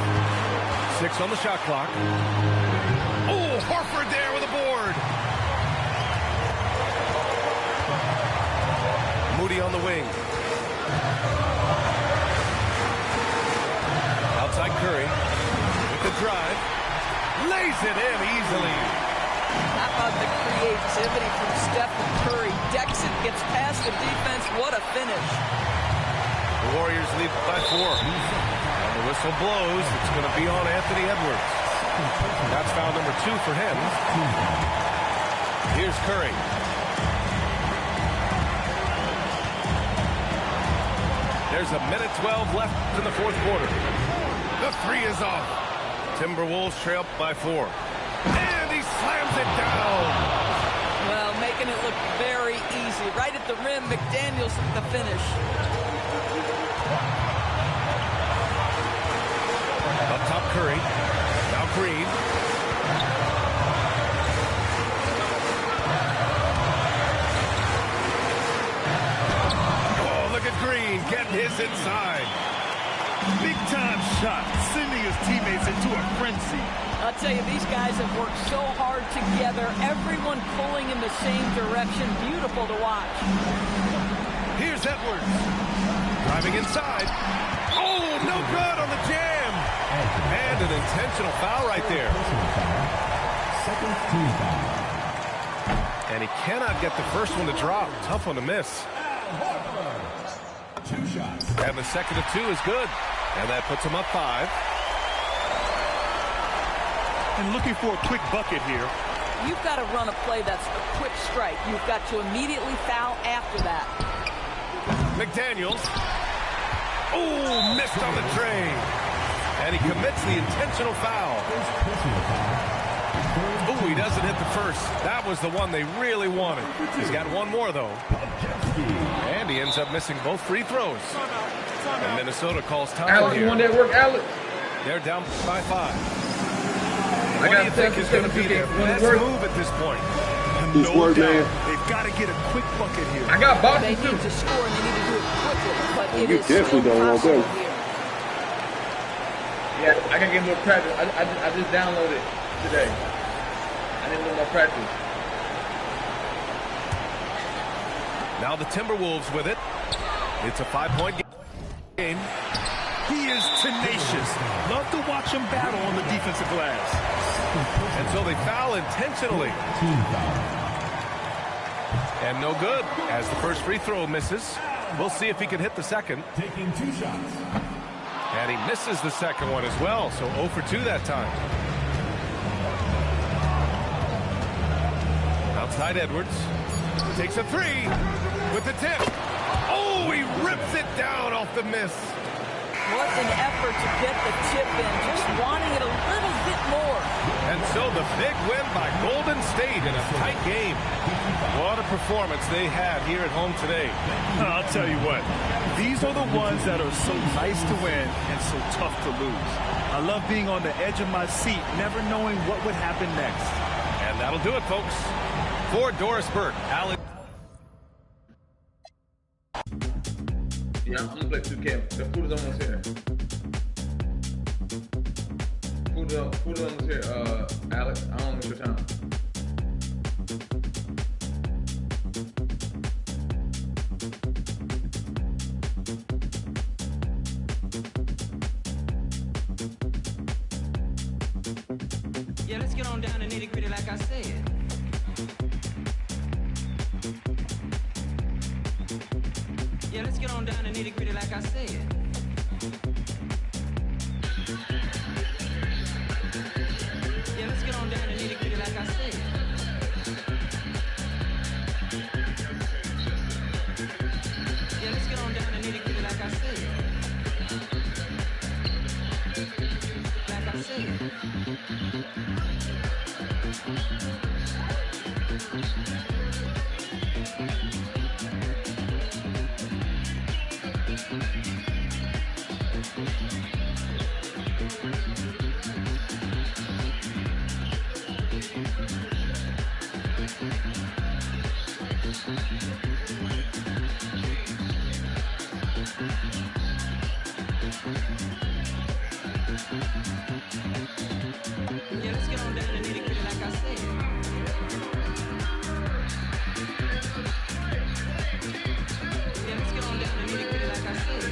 6 on the shot clock. Oh, Horford there with a board. Moody on the wing. Outside Curry with the drive. Lays it in easily. How about the creativity from Steph and Curry? Decks it, gets past the defense. What a finish. The Warriors lead by 4. And the whistle blows. It's going to be on Anthony Edwards. That's foul number 2 for him. Here's Curry. There's a minute 12 left in the fourth quarter. The three is off. Timberwolves trail by 4. And he slams it down. Well, making it look very easy. Right at the rim, McDaniels the finish. Up top, Curry. Now Green. Oh, look at Green getting his inside. Big time shot, sending his teammates into a frenzy. I'll tell you, these guys have worked so hard together. Everyone pulling in the same direction. Beautiful to watch. Here's Edwards. Driving inside. Oh, no good on the jam. And an intentional foul right there. Second team foul. And he cannot get the first one to drop. Tough one to miss. 2 shots. And the second of 2 is good. And that puts him up 5. And looking for a quick bucket here. You've got to run a play that's a quick strike. You've got to immediately foul after that. McDaniels. Oh, missed on the tray. And he commits the intentional foul. Oh, he doesn't hit the first. That was the one they really wanted. He's got one more, though. And he ends up missing both free throws. And Minnesota calls time Alex, here. you want that work, Alex? They're down by 5. I What do you think is going to be their best move at this point? This No work, doubt. man. They've got to get a quick bucket here. I got They boxes need too. to score, and they need to do it quickly. But it You is still definitely don't want possible them. here. Yeah, I gotta get more practice. I just downloaded it today. I need a little more practice. Now the Timberwolves with it. It's a 5-point game. He is tenacious. Love to watch him battle on the defensive glass. And so they foul intentionally. Team foul. And no good as the first free throw misses. We'll see if he can hit the second. Taking 2 shots. And he misses the second one as well. So 0 for 2 that time. Outside Edwards. Takes a 3 with the tip. Oh, he rips it down off the miss. What an effort to get the tip in, just wanting it a little bit more. And so the big win by Golden State in a tight game. What a performance they had here at home today. I'll tell you what, these are the ones that are so nice to win and so tough to lose. I love being on the edge of my seat, never knowing what would happen next. And that'll do it, folks. For Doris Burke, Alex. Yeah, I'm gonna play 2K. The food is almost here. Food is almost here. Alex, I don't miss your time. Yeah, let's get on down to nitty gritty like I said. Yeah, let's get on down to nitty gritty like I said. Yeah, let's get on down to nitty gritty like I said. Yeah, let's get on down to nitty gritty like I said. Like I said. Yeah, let's get on down to nitty gritty like I said. Yeah, let's get on down to nitty gritty like I said.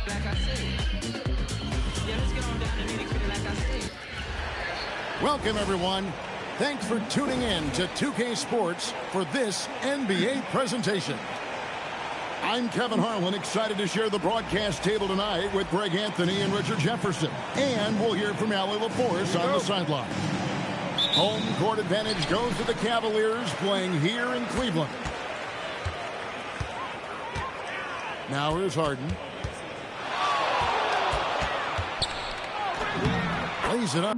Like I said. Yeah, let's get on down to nitty gritty like I said. Welcome, everyone. Thanks for tuning in to 2K Sports for this NBA presentation. I'm Kevin Harlan, excited to share the broadcast table tonight with Greg Anthony and Richard Jefferson. And we'll hear from Allie LaForce on the sideline. Home court advantage goes to the Cavaliers playing here in Cleveland. Now here's Harden. Lays it up.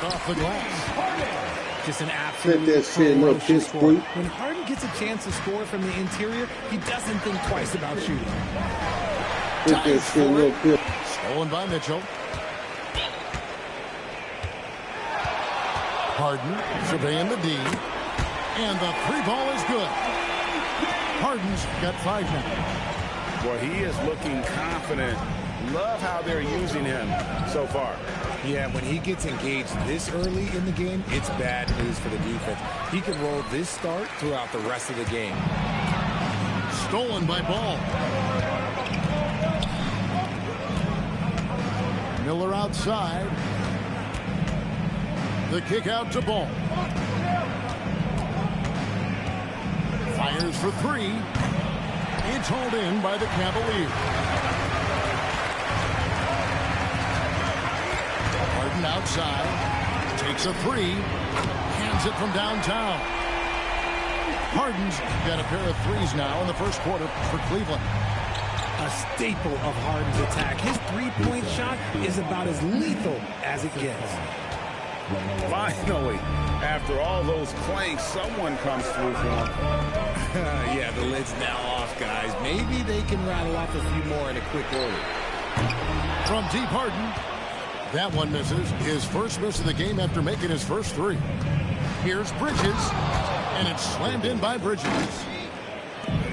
Off the glass. Just an absolute ferocious score. When Harden gets a chance to score from the interior, he doesn't think twice about shooting. Stolen by Mitchell. Harden surveying the D. And the three ball is good. Harden's got 5 now. Well, he is looking confident. Love how they're using him so far. Yeah, when he gets engaged this early in the game, it's bad news for the defense. He can roll this start throughout the rest of the game. Stolen by Ball. Miller outside. The kick out to Ball. Fires for 3. It's hauled in by the Cavaliers. Harden outside. Takes a 3. Hands it from downtown. Harden's got a pair of 3s now in the first quarter for Cleveland. A staple of Harden's attack. His three-point shot is about as lethal as it gets. Finally, after all those clanks, someone comes through for him. Yeah, the lid's now off, guys. Maybe they can rattle off a few more in a quick order. From deep, Harden. That one misses. His first miss of the game after making his first 3. Here's Bridges. And it's slammed in by Bridges.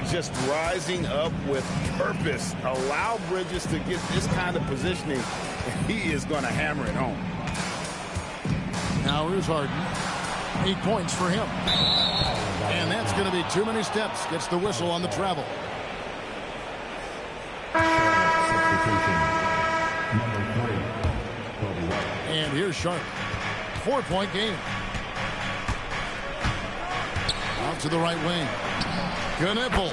Just rising up with purpose. Allow Bridges to get this kind of positioning. He is going to hammer it home. Now here's Harden. 8 points for him. And that's going to be too many steps. Gets the whistle on the travel. And here's Sharp. 4-point game. Out to the right wing. Knippel.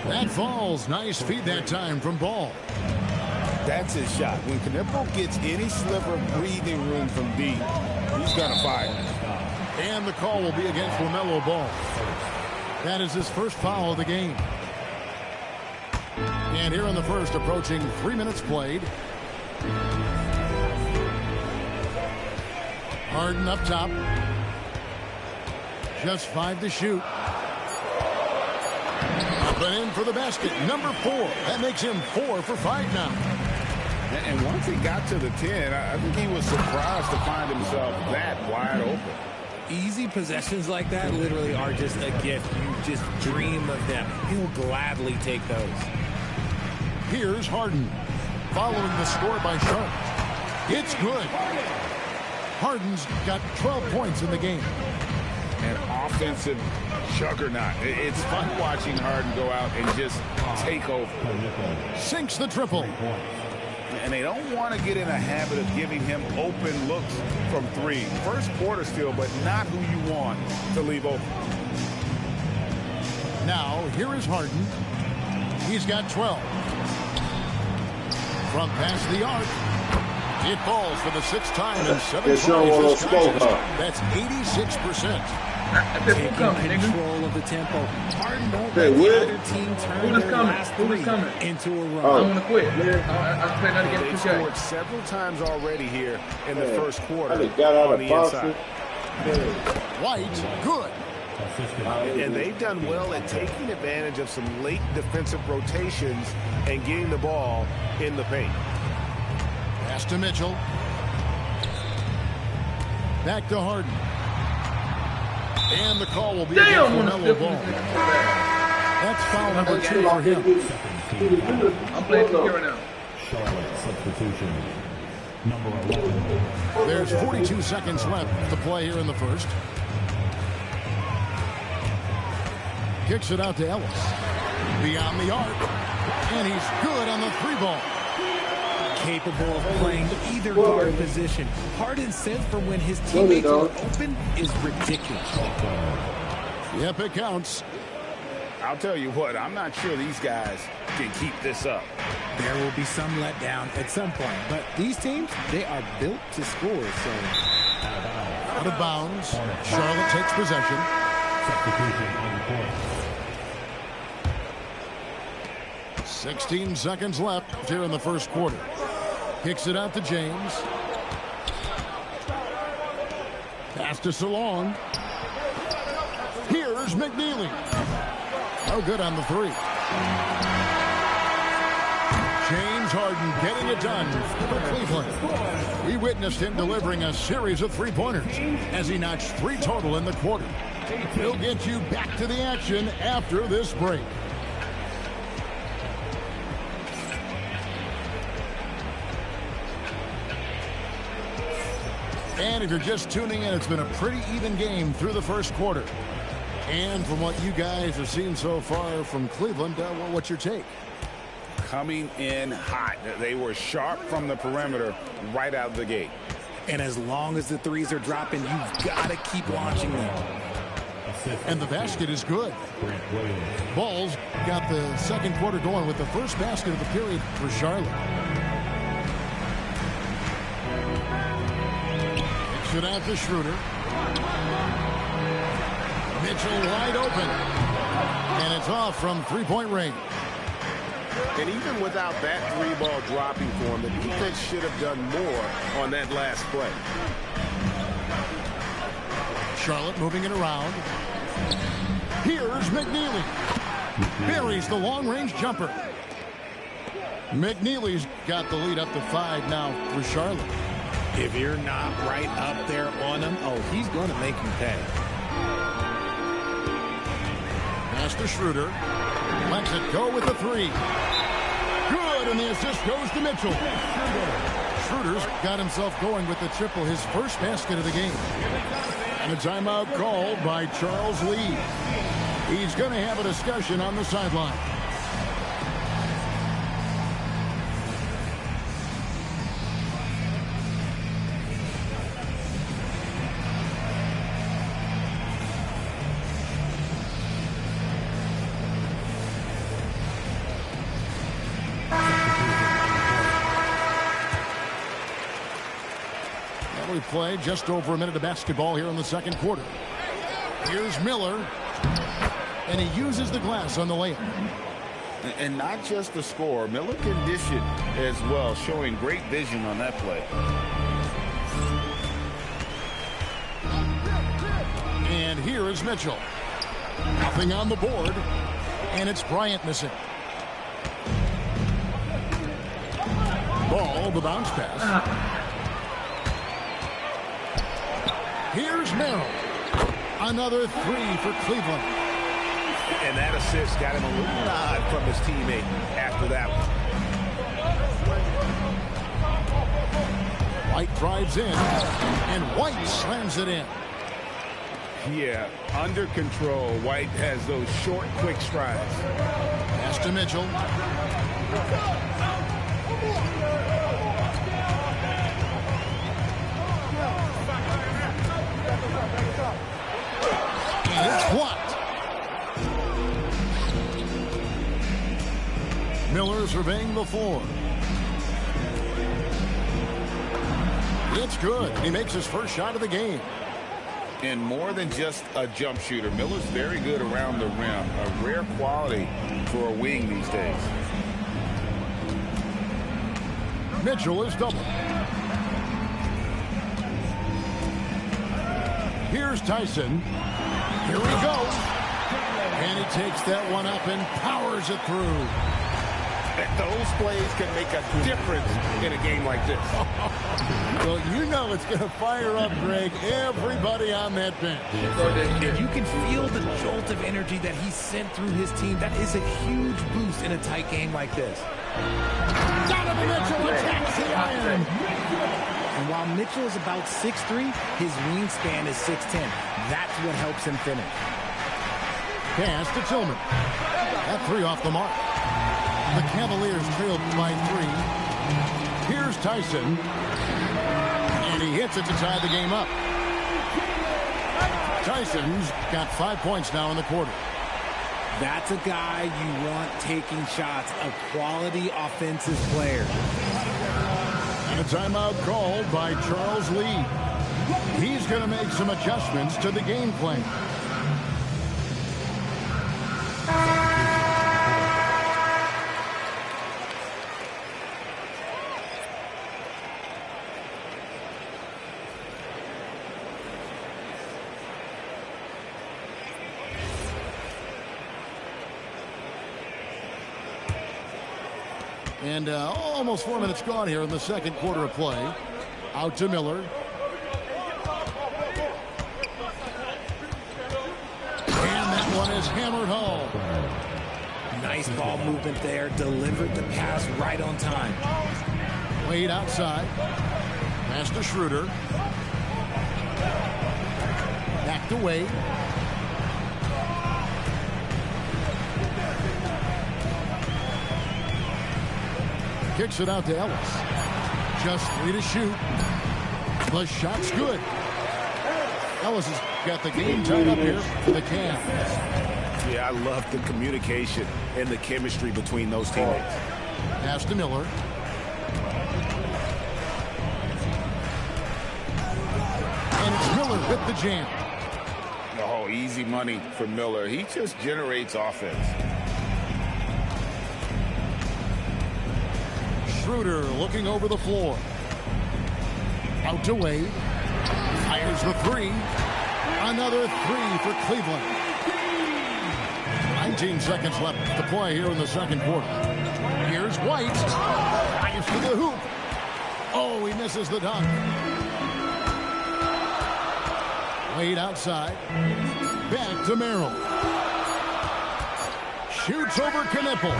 That falls. Nice feed that time from Ball. That's his shot. When Knippel gets any sliver of breathing room from deep, he's going to fire. And the call will be against LaMelo Ball. That is his first foul of the game. And here in the first, approaching 3 minutes played. Harden up top. Just 5 to shoot. Up and in for the basket. Number 4. That makes him 4 for 5 now. And once he got to the 10, I think he was surprised to find himself that wide open. Easy possessions like that literally are just a gift. You just dream of them. He'll gladly take those. Here's Harden. Following the score by Sharp. It's good. Harden's got 12 points in the game. An offensive juggernaut. It's fun watching Harden go out and just take over. Sinks the triple. And they don't want to get in a habit of giving him open looks from 3. First quarter still, but not who you want to leave open. Now, here is Harden. He's got 12. From past the arc. It falls for the 6th time in 7 tries. That's 86%. Taking control of the tempo. Harden won't let the other team turn their last 3 into a run. I'm going to quit. I play not They've against scored several times already here in the first quarter I got out on of the Boston. inside. White, good. And they've done well at taking advantage of some late defensive rotations and getting the ball in the paint. Pass to Mitchell. Back to Harden. And the call will be against LaMelo Ball. That's foul number 2 for him. I'm playing here now. Charlotte substitution. Number 11. There's 42 seconds left to play here in the first. Kicks it out to Ellis. Beyond the arc. And he's good on the 3-ball. Capable of playing either guard position. Harden's sense for when his teammates are open is ridiculous. Yep, it counts. I'll tell you what, I'm not sure these guys can keep this up. There will be some letdown at some point, but these teams, they are built to score, so... Out of bounds. Charlotte takes possession. Substitution on the court. 16 seconds left here in the first quarter. Kicks it out to James. Pass to Salong. Here's McNeely. No good on the three. James Harden getting it done for Cleveland. We witnessed him delivering a series of three-pointers as he notched 3 total in the quarter. We'll get you back to the action after this break. And if you're just tuning in, it's been a pretty even game through the first quarter. And from what you guys have seen so far from Cleveland, what's your take? Coming in hot. They were sharp from the perimeter right out of the gate. And as long as the threes are dropping, you've got to keep launching them. And the basket is good. Bulls got the second quarter going with the first basket of the period for Charlotte. Kicks it out to Schroeder. Mitchell wide open. And it's off from three-point range. And even without that three-ball dropping for him, the defense should have done more on that last play. Charlotte moving it around. Here's McNeely. Buries the long-range jumper. McNeely's got the lead up to 5 now for Charlotte. If you're not right up there on him, oh, he's going to make you pay. Pass to Schroeder. Lets it go with the 3. Good, and the assist goes to Mitchell. Schroeder's got himself going with the triple, his first basket of the game. And a timeout called by Charles Lee. He's going to have a discussion on the sideline. We play just over a minute of basketball here in the second quarter. Here's Miller, and he uses the glass on the layup. And not just the score, Miller can dish it as well, showing great vision on that play. And here is Mitchell. Nothing on the board, and it's Bryant missing. Ball, the bounce pass. Here's Merrill. Another 3 for Cleveland. And that assist got him a little nod from his teammate after that one. White drives in, and White slams it in. Yeah, under control. White has those short, quick strides. Pass to Mitchell. And it's blocked. Miller surveying the floor. It's good. He makes his first shot of the game. And more than just a jump shooter, Miller's very good around the rim. A rare quality for a wing these days. Mitchell is doubled. Here's Tyson. Here he goes. And he takes that one up and powers it through. Those plays can make a difference in a game like this. Well, you know it's going to fire up, Greg, everybody on that bench. If you can feel the jolt of energy that he sent through his team, that is a huge boost in a tight game like this. Donovan Mitchell attacks the iron. And while Mitchell is about 6'3", his wingspan is 6'10". That's what helps him finish. Pass to Tillman. That 3 off the mark. The Cavaliers trailed by 3. Here's Tyson. And he hits it to tie the game up. Tyson's got 5 points now in the quarter. That's a guy you want taking shots, a quality offensive player. And a timeout called by Charles Lee. He's going to make some adjustments to the game plan. And almost 4 minutes gone here in the second quarter of play. Out to Miller. And that one is hammered home. Nice ball movement there. Delivered the pass right on time. Wade outside. Pass to Schroeder. Back to Wade. Kicks it out to Ellis. Just 3 to shoot. The shot's good. Ellis has got the game tied up here for the Cavs. Yeah, I love the communication and the chemistry between those teammates. Pass to Miller. And it's Miller with the jam. Oh, easy money for Miller. He just generates offense. Schroeder looking over the floor. Out to Wade. Fires the three. Another three for Cleveland. 19 seconds left to play here in the second quarter. Here's White. Fires to the hoop. Oh, he misses the dunk. Wade outside. Back to Merrill. Shoots over Knippel.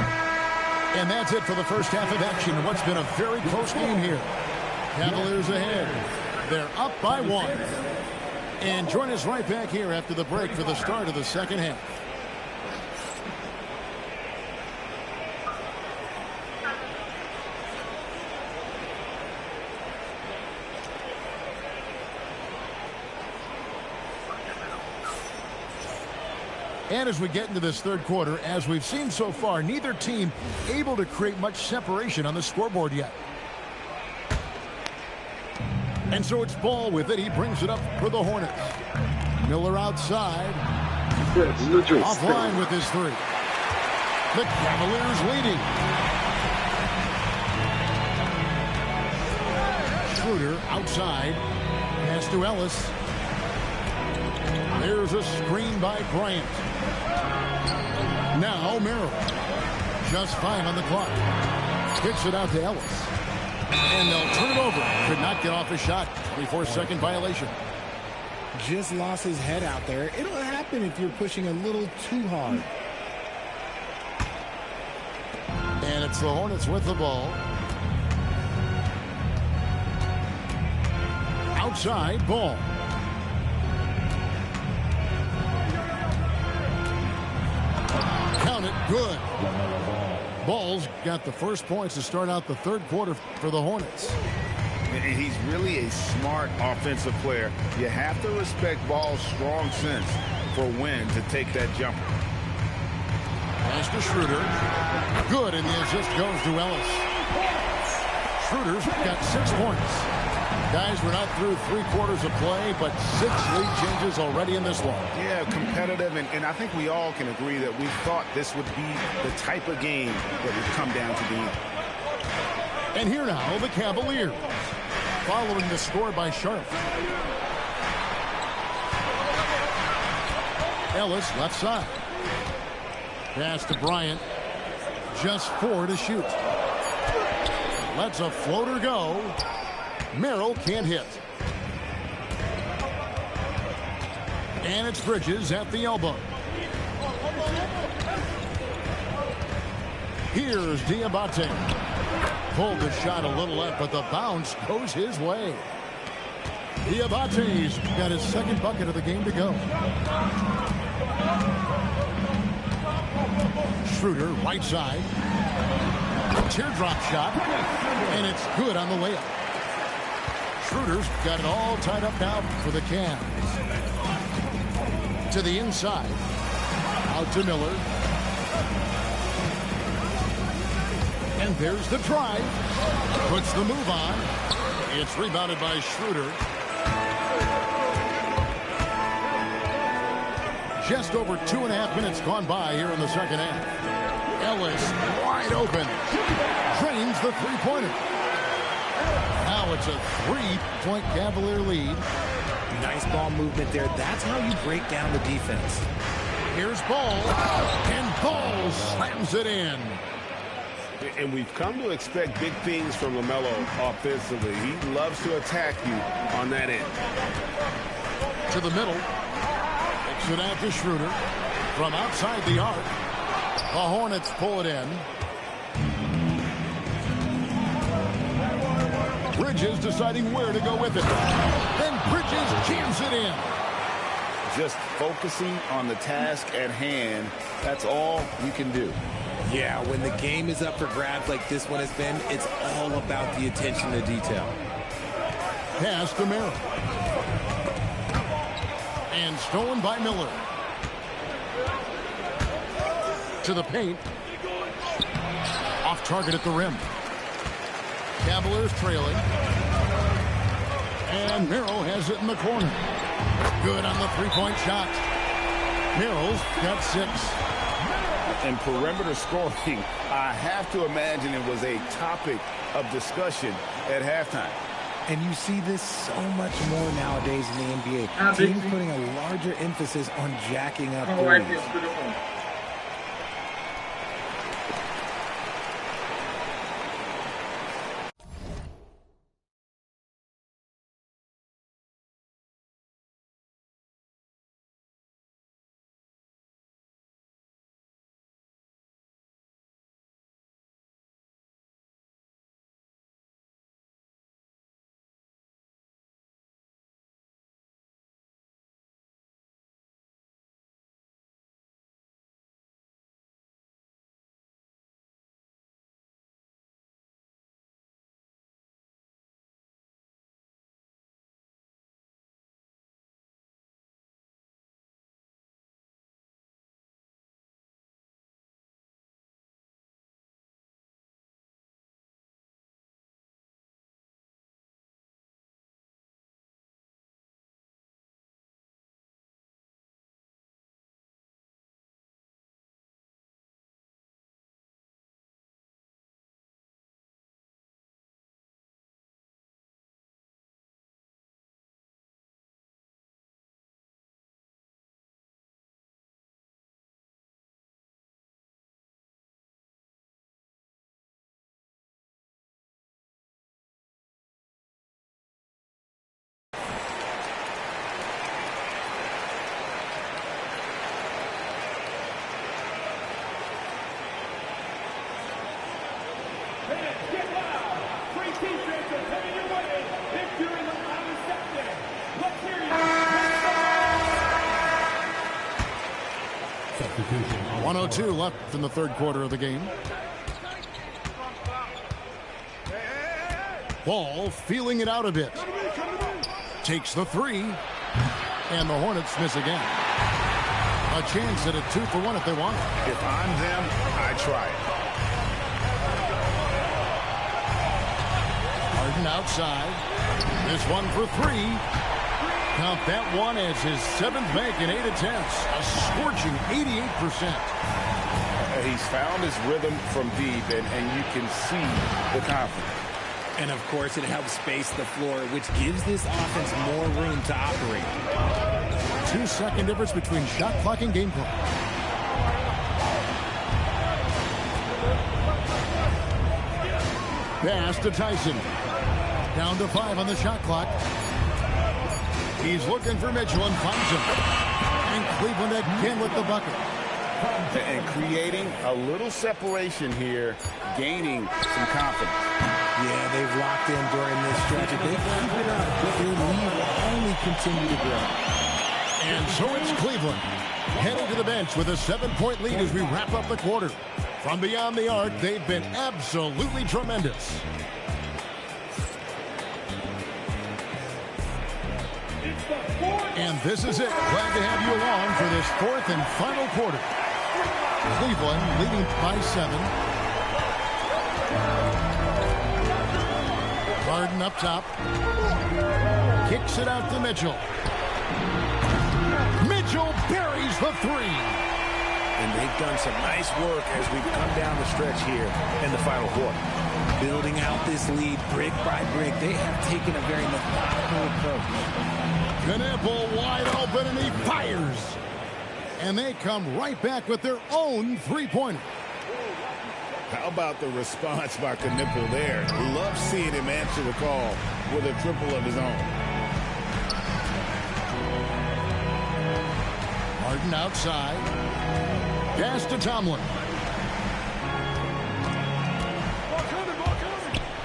And that's it for the first half of action. What's been a very close game here. Cavaliers ahead. They're up by 1. And join us right back here after the break for the start of the second half. And as we get into this third quarter, as we've seen so far, neither team able to create much separation on the scoreboard yet. And so it's Ball with it. He brings it up for the Hornets. Miller outside. Offline with his three. The Cavaliers leading. Schroeder outside. Pass to Ellis. There's a screen by Bryant. Now Merrill. Just 5 on the clock. Kicks it out to Ellis. And they'll turn it over. Could not get off his shot. 24-second violation. Just lost his head out there. It'll happen if you're pushing a little too hard. And it's the Hornets with the ball. Outside, Ball. Count it, good. Ball's got the first points to start out the third quarter for the Hornets. He's really a smart offensive player. You have to respect Ball's strong sense for when to take that jumper. Pass to Schroeder. Good, and the assist goes to Ellis. Schroeder's got 6 points. Guys, we're not through 3 quarters of play, but 6 lead changes already in this one. Yeah, competitive, and I think we all can agree that we thought this would be the type of game that would come down to the end. And here now, the Cavaliers, following the score by Charlotte. Ellis, left side. Pass to Bryant. Just 4 to shoot. Lets a floater go. Merrill can't hit. And it's Bridges at the elbow. Here's Diabate. Pulled the shot a little left, but the bounce goes his way. Diabate's got his second bucket of the game to go. Schroeder, right side. Teardrop shot. And it's good on the layup. Schroeder's got it all tied up now for the Cavs. To the inside. Out to Miller. And there's the drive. Puts the move on. It's rebounded by Schroeder. Just over 2.5 minutes gone by here in the second half. Ellis wide open. Drains the three-pointer. Now it's a 3-point Cavalier lead. Nice ball movement there. That's how you break down the defense. Here's Ball. And Ball slams it in. And we've come to expect big things from LaMelo offensively. He loves to attack you on that end. To the middle. Kicks it out to Schroeder. From outside the arc. The Hornets pull it in. Bridges deciding where to go with it. Then Bridges jams it in. Just focusing on the task at hand. That's all you can do. Yeah, when the game is up for grabs like this one has been, it's all about the attention to detail. Pass to Merrill. And stolen by Miller. To the paint. Off target at the rim. Cavaliers trailing. And Merrill has it in the corner. Good on the three-point shot. Merrill's got 6. And perimeter scoring, I have to imagine it was a topic of discussion at halftime. And you see this so much more nowadays in the NBA. Teams putting a larger emphasis on jacking up threes. Substitution. 102 left in the third quarter of the game. Ball feeling it out a bit. Takes the 3. And the Hornets miss again. A chance at a 2-for-1 if they want it. If I'm them, I try it. Harden outside. This one for 3. Count that one as his 7th make in 8 attempts. A scorching 88%. He's found his rhythm from deep, and you can see the confidence. And, of course, it helps space the floor, which gives this offense more room to operate. 2-second difference between shot clock and game clock. Pass to Tyson. Down to 5 on the shot clock. He's looking for Mitchell and finds him. And Cleveland again with the bucket. And creating a little separation here, gaining some confidence. Yeah, they've locked in during this stretch. If they keep it up, their lead will only continue to grow. And so it's Cleveland heading to the bench with a 7-point lead as we wrap up the quarter. From beyond the arc, they've been absolutely tremendous. And this is it. Glad to have you along for this 4th and final quarter. Cleveland leading by 7. Harden up top. Kicks it out to Mitchell. Mitchell Mitchell buries the three. And they've done some nice work as we've come down the stretch here in the final quarter. Building out this lead brick by brick. They have taken a very methodical approach. Knipple wide open, and he fires. And they come right back with their own three-pointer. How about the response by Knipple there? Love seeing him answer the call with a triple of his own. Harden outside. Pass to Tomlin.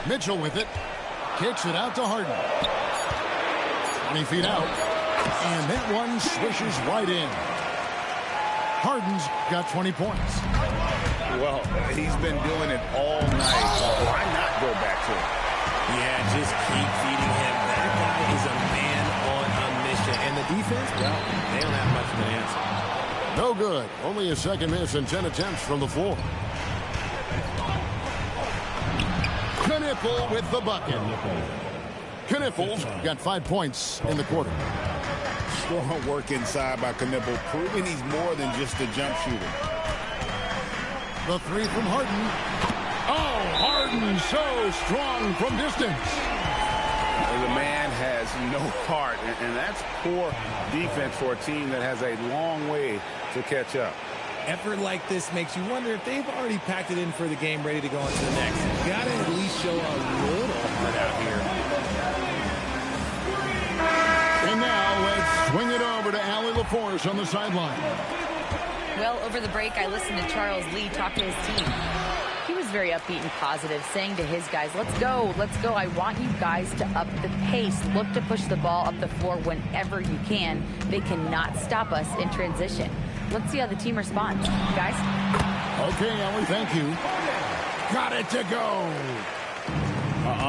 Mitchell with it. Kicks it out to Harden. 20 feet out. And that one swishes right in. Harden's got 20 points. Well, he's been doing it all night. Why not go back to it? Yeah, just keep feeding him. That guy is a man on a mission. And the defense, well, they don't have much of an answer. No good. Only a second miss and 10 attempts from the floor. Knipple with the bucket. Knipple got 5 points in the quarter. Strong work inside by Knipple, proving he's more than just a jump shooter. The three from Harden. Oh, Harden so strong from distance. The man has no heart, and that's poor defense for a team that has a long way to catch up. Effort like this makes you wonder if they've already packed it in for the game, ready to go on to the next. You got to at least show a little heart out here. And now let's swing it over to Allie LaForce on the sideline. Well, over the break, I listened to Charles Lee talk to his team. He was very upbeat and positive, saying to his guys, let's go, let's go. I want you guys to up the pace. Look to push the ball up the floor whenever you can. They cannot stop us in transition. Let's see how the team responds. Guys? Okay, Allie, thank you. Got it to go.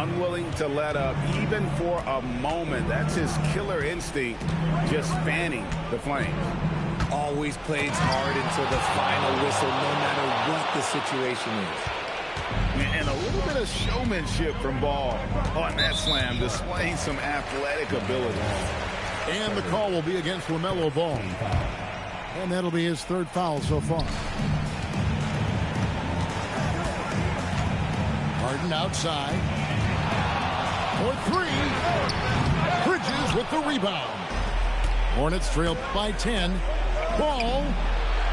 Unwilling to let up even for a moment. That's his killer instinct, just fanning the flames. Always plays hard until the final whistle, no matter what the situation is. And a little bit of showmanship from Ball on that slam, displaying some athletic ability. And the call will be against LaMelo Ball. And that'll be his third foul so far. Harden outside. For three. Bridges with the rebound. Hornets trail by 10. Ball.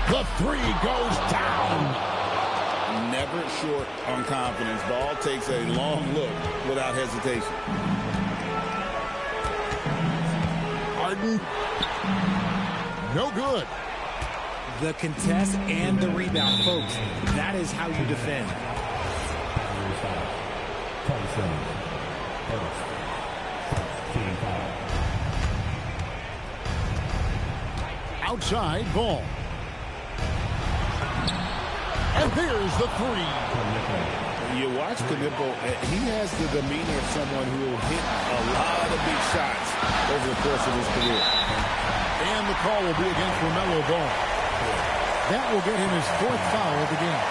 The three goes down. Never short on confidence. Ball takes a long look without hesitation. Harden. No good. The contest and the rebound, folks. That is how you defend. Outside Ball. And there's the three. You watch Knipple, he has the demeanor of someone who will hit a lot of big shots over the course of his career. And the call will be against LaMelo Ball. That will get him his fourth foul of the game.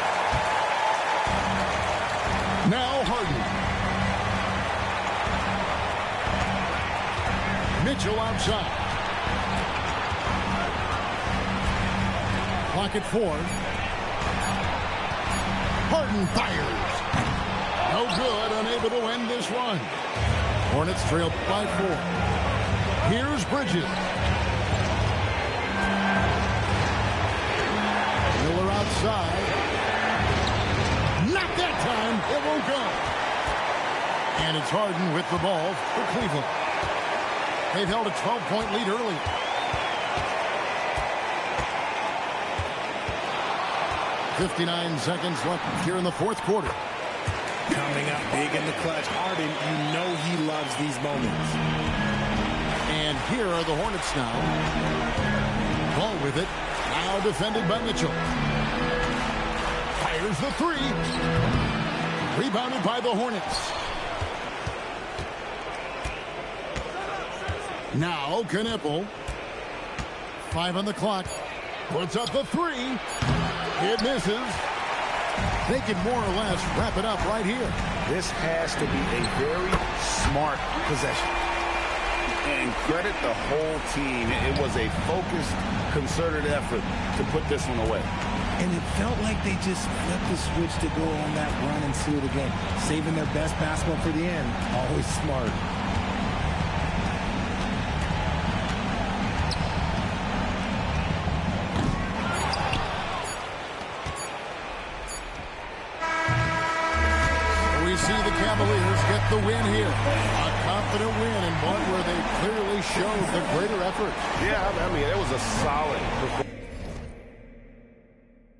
Now Harden. Mitchell outside. Clock at 4. Harden fires. No good, unable to end this run. Hornets trail by 4. Here's Bridges. Miller outside. Not that time. It won't go. And it's Harden with the ball for Cleveland. They've held a 12-point lead early. .59 seconds left here in the fourth quarter. Coming up big in the clutch. Harden, you know he loves these moments. And here are the Hornets now. Ball with it. Now defended by Mitchell. Fires the three. Rebounded by the Hornets. Now Knipple. 5 on the clock. Puts up the three. It misses. They can more or less wrap it up right here. This has to be a very smart possession. And credit the whole team. It was a focused, concerted effort to put this one away. And it felt like they just flipped the switch to go on that run and seal the game. Saving their best basketball for the end. Always smart. We see the Cavaliers get the win here. A confident win and one where they clearly showed the greater effort. Yeah, I mean, it was a solid performance.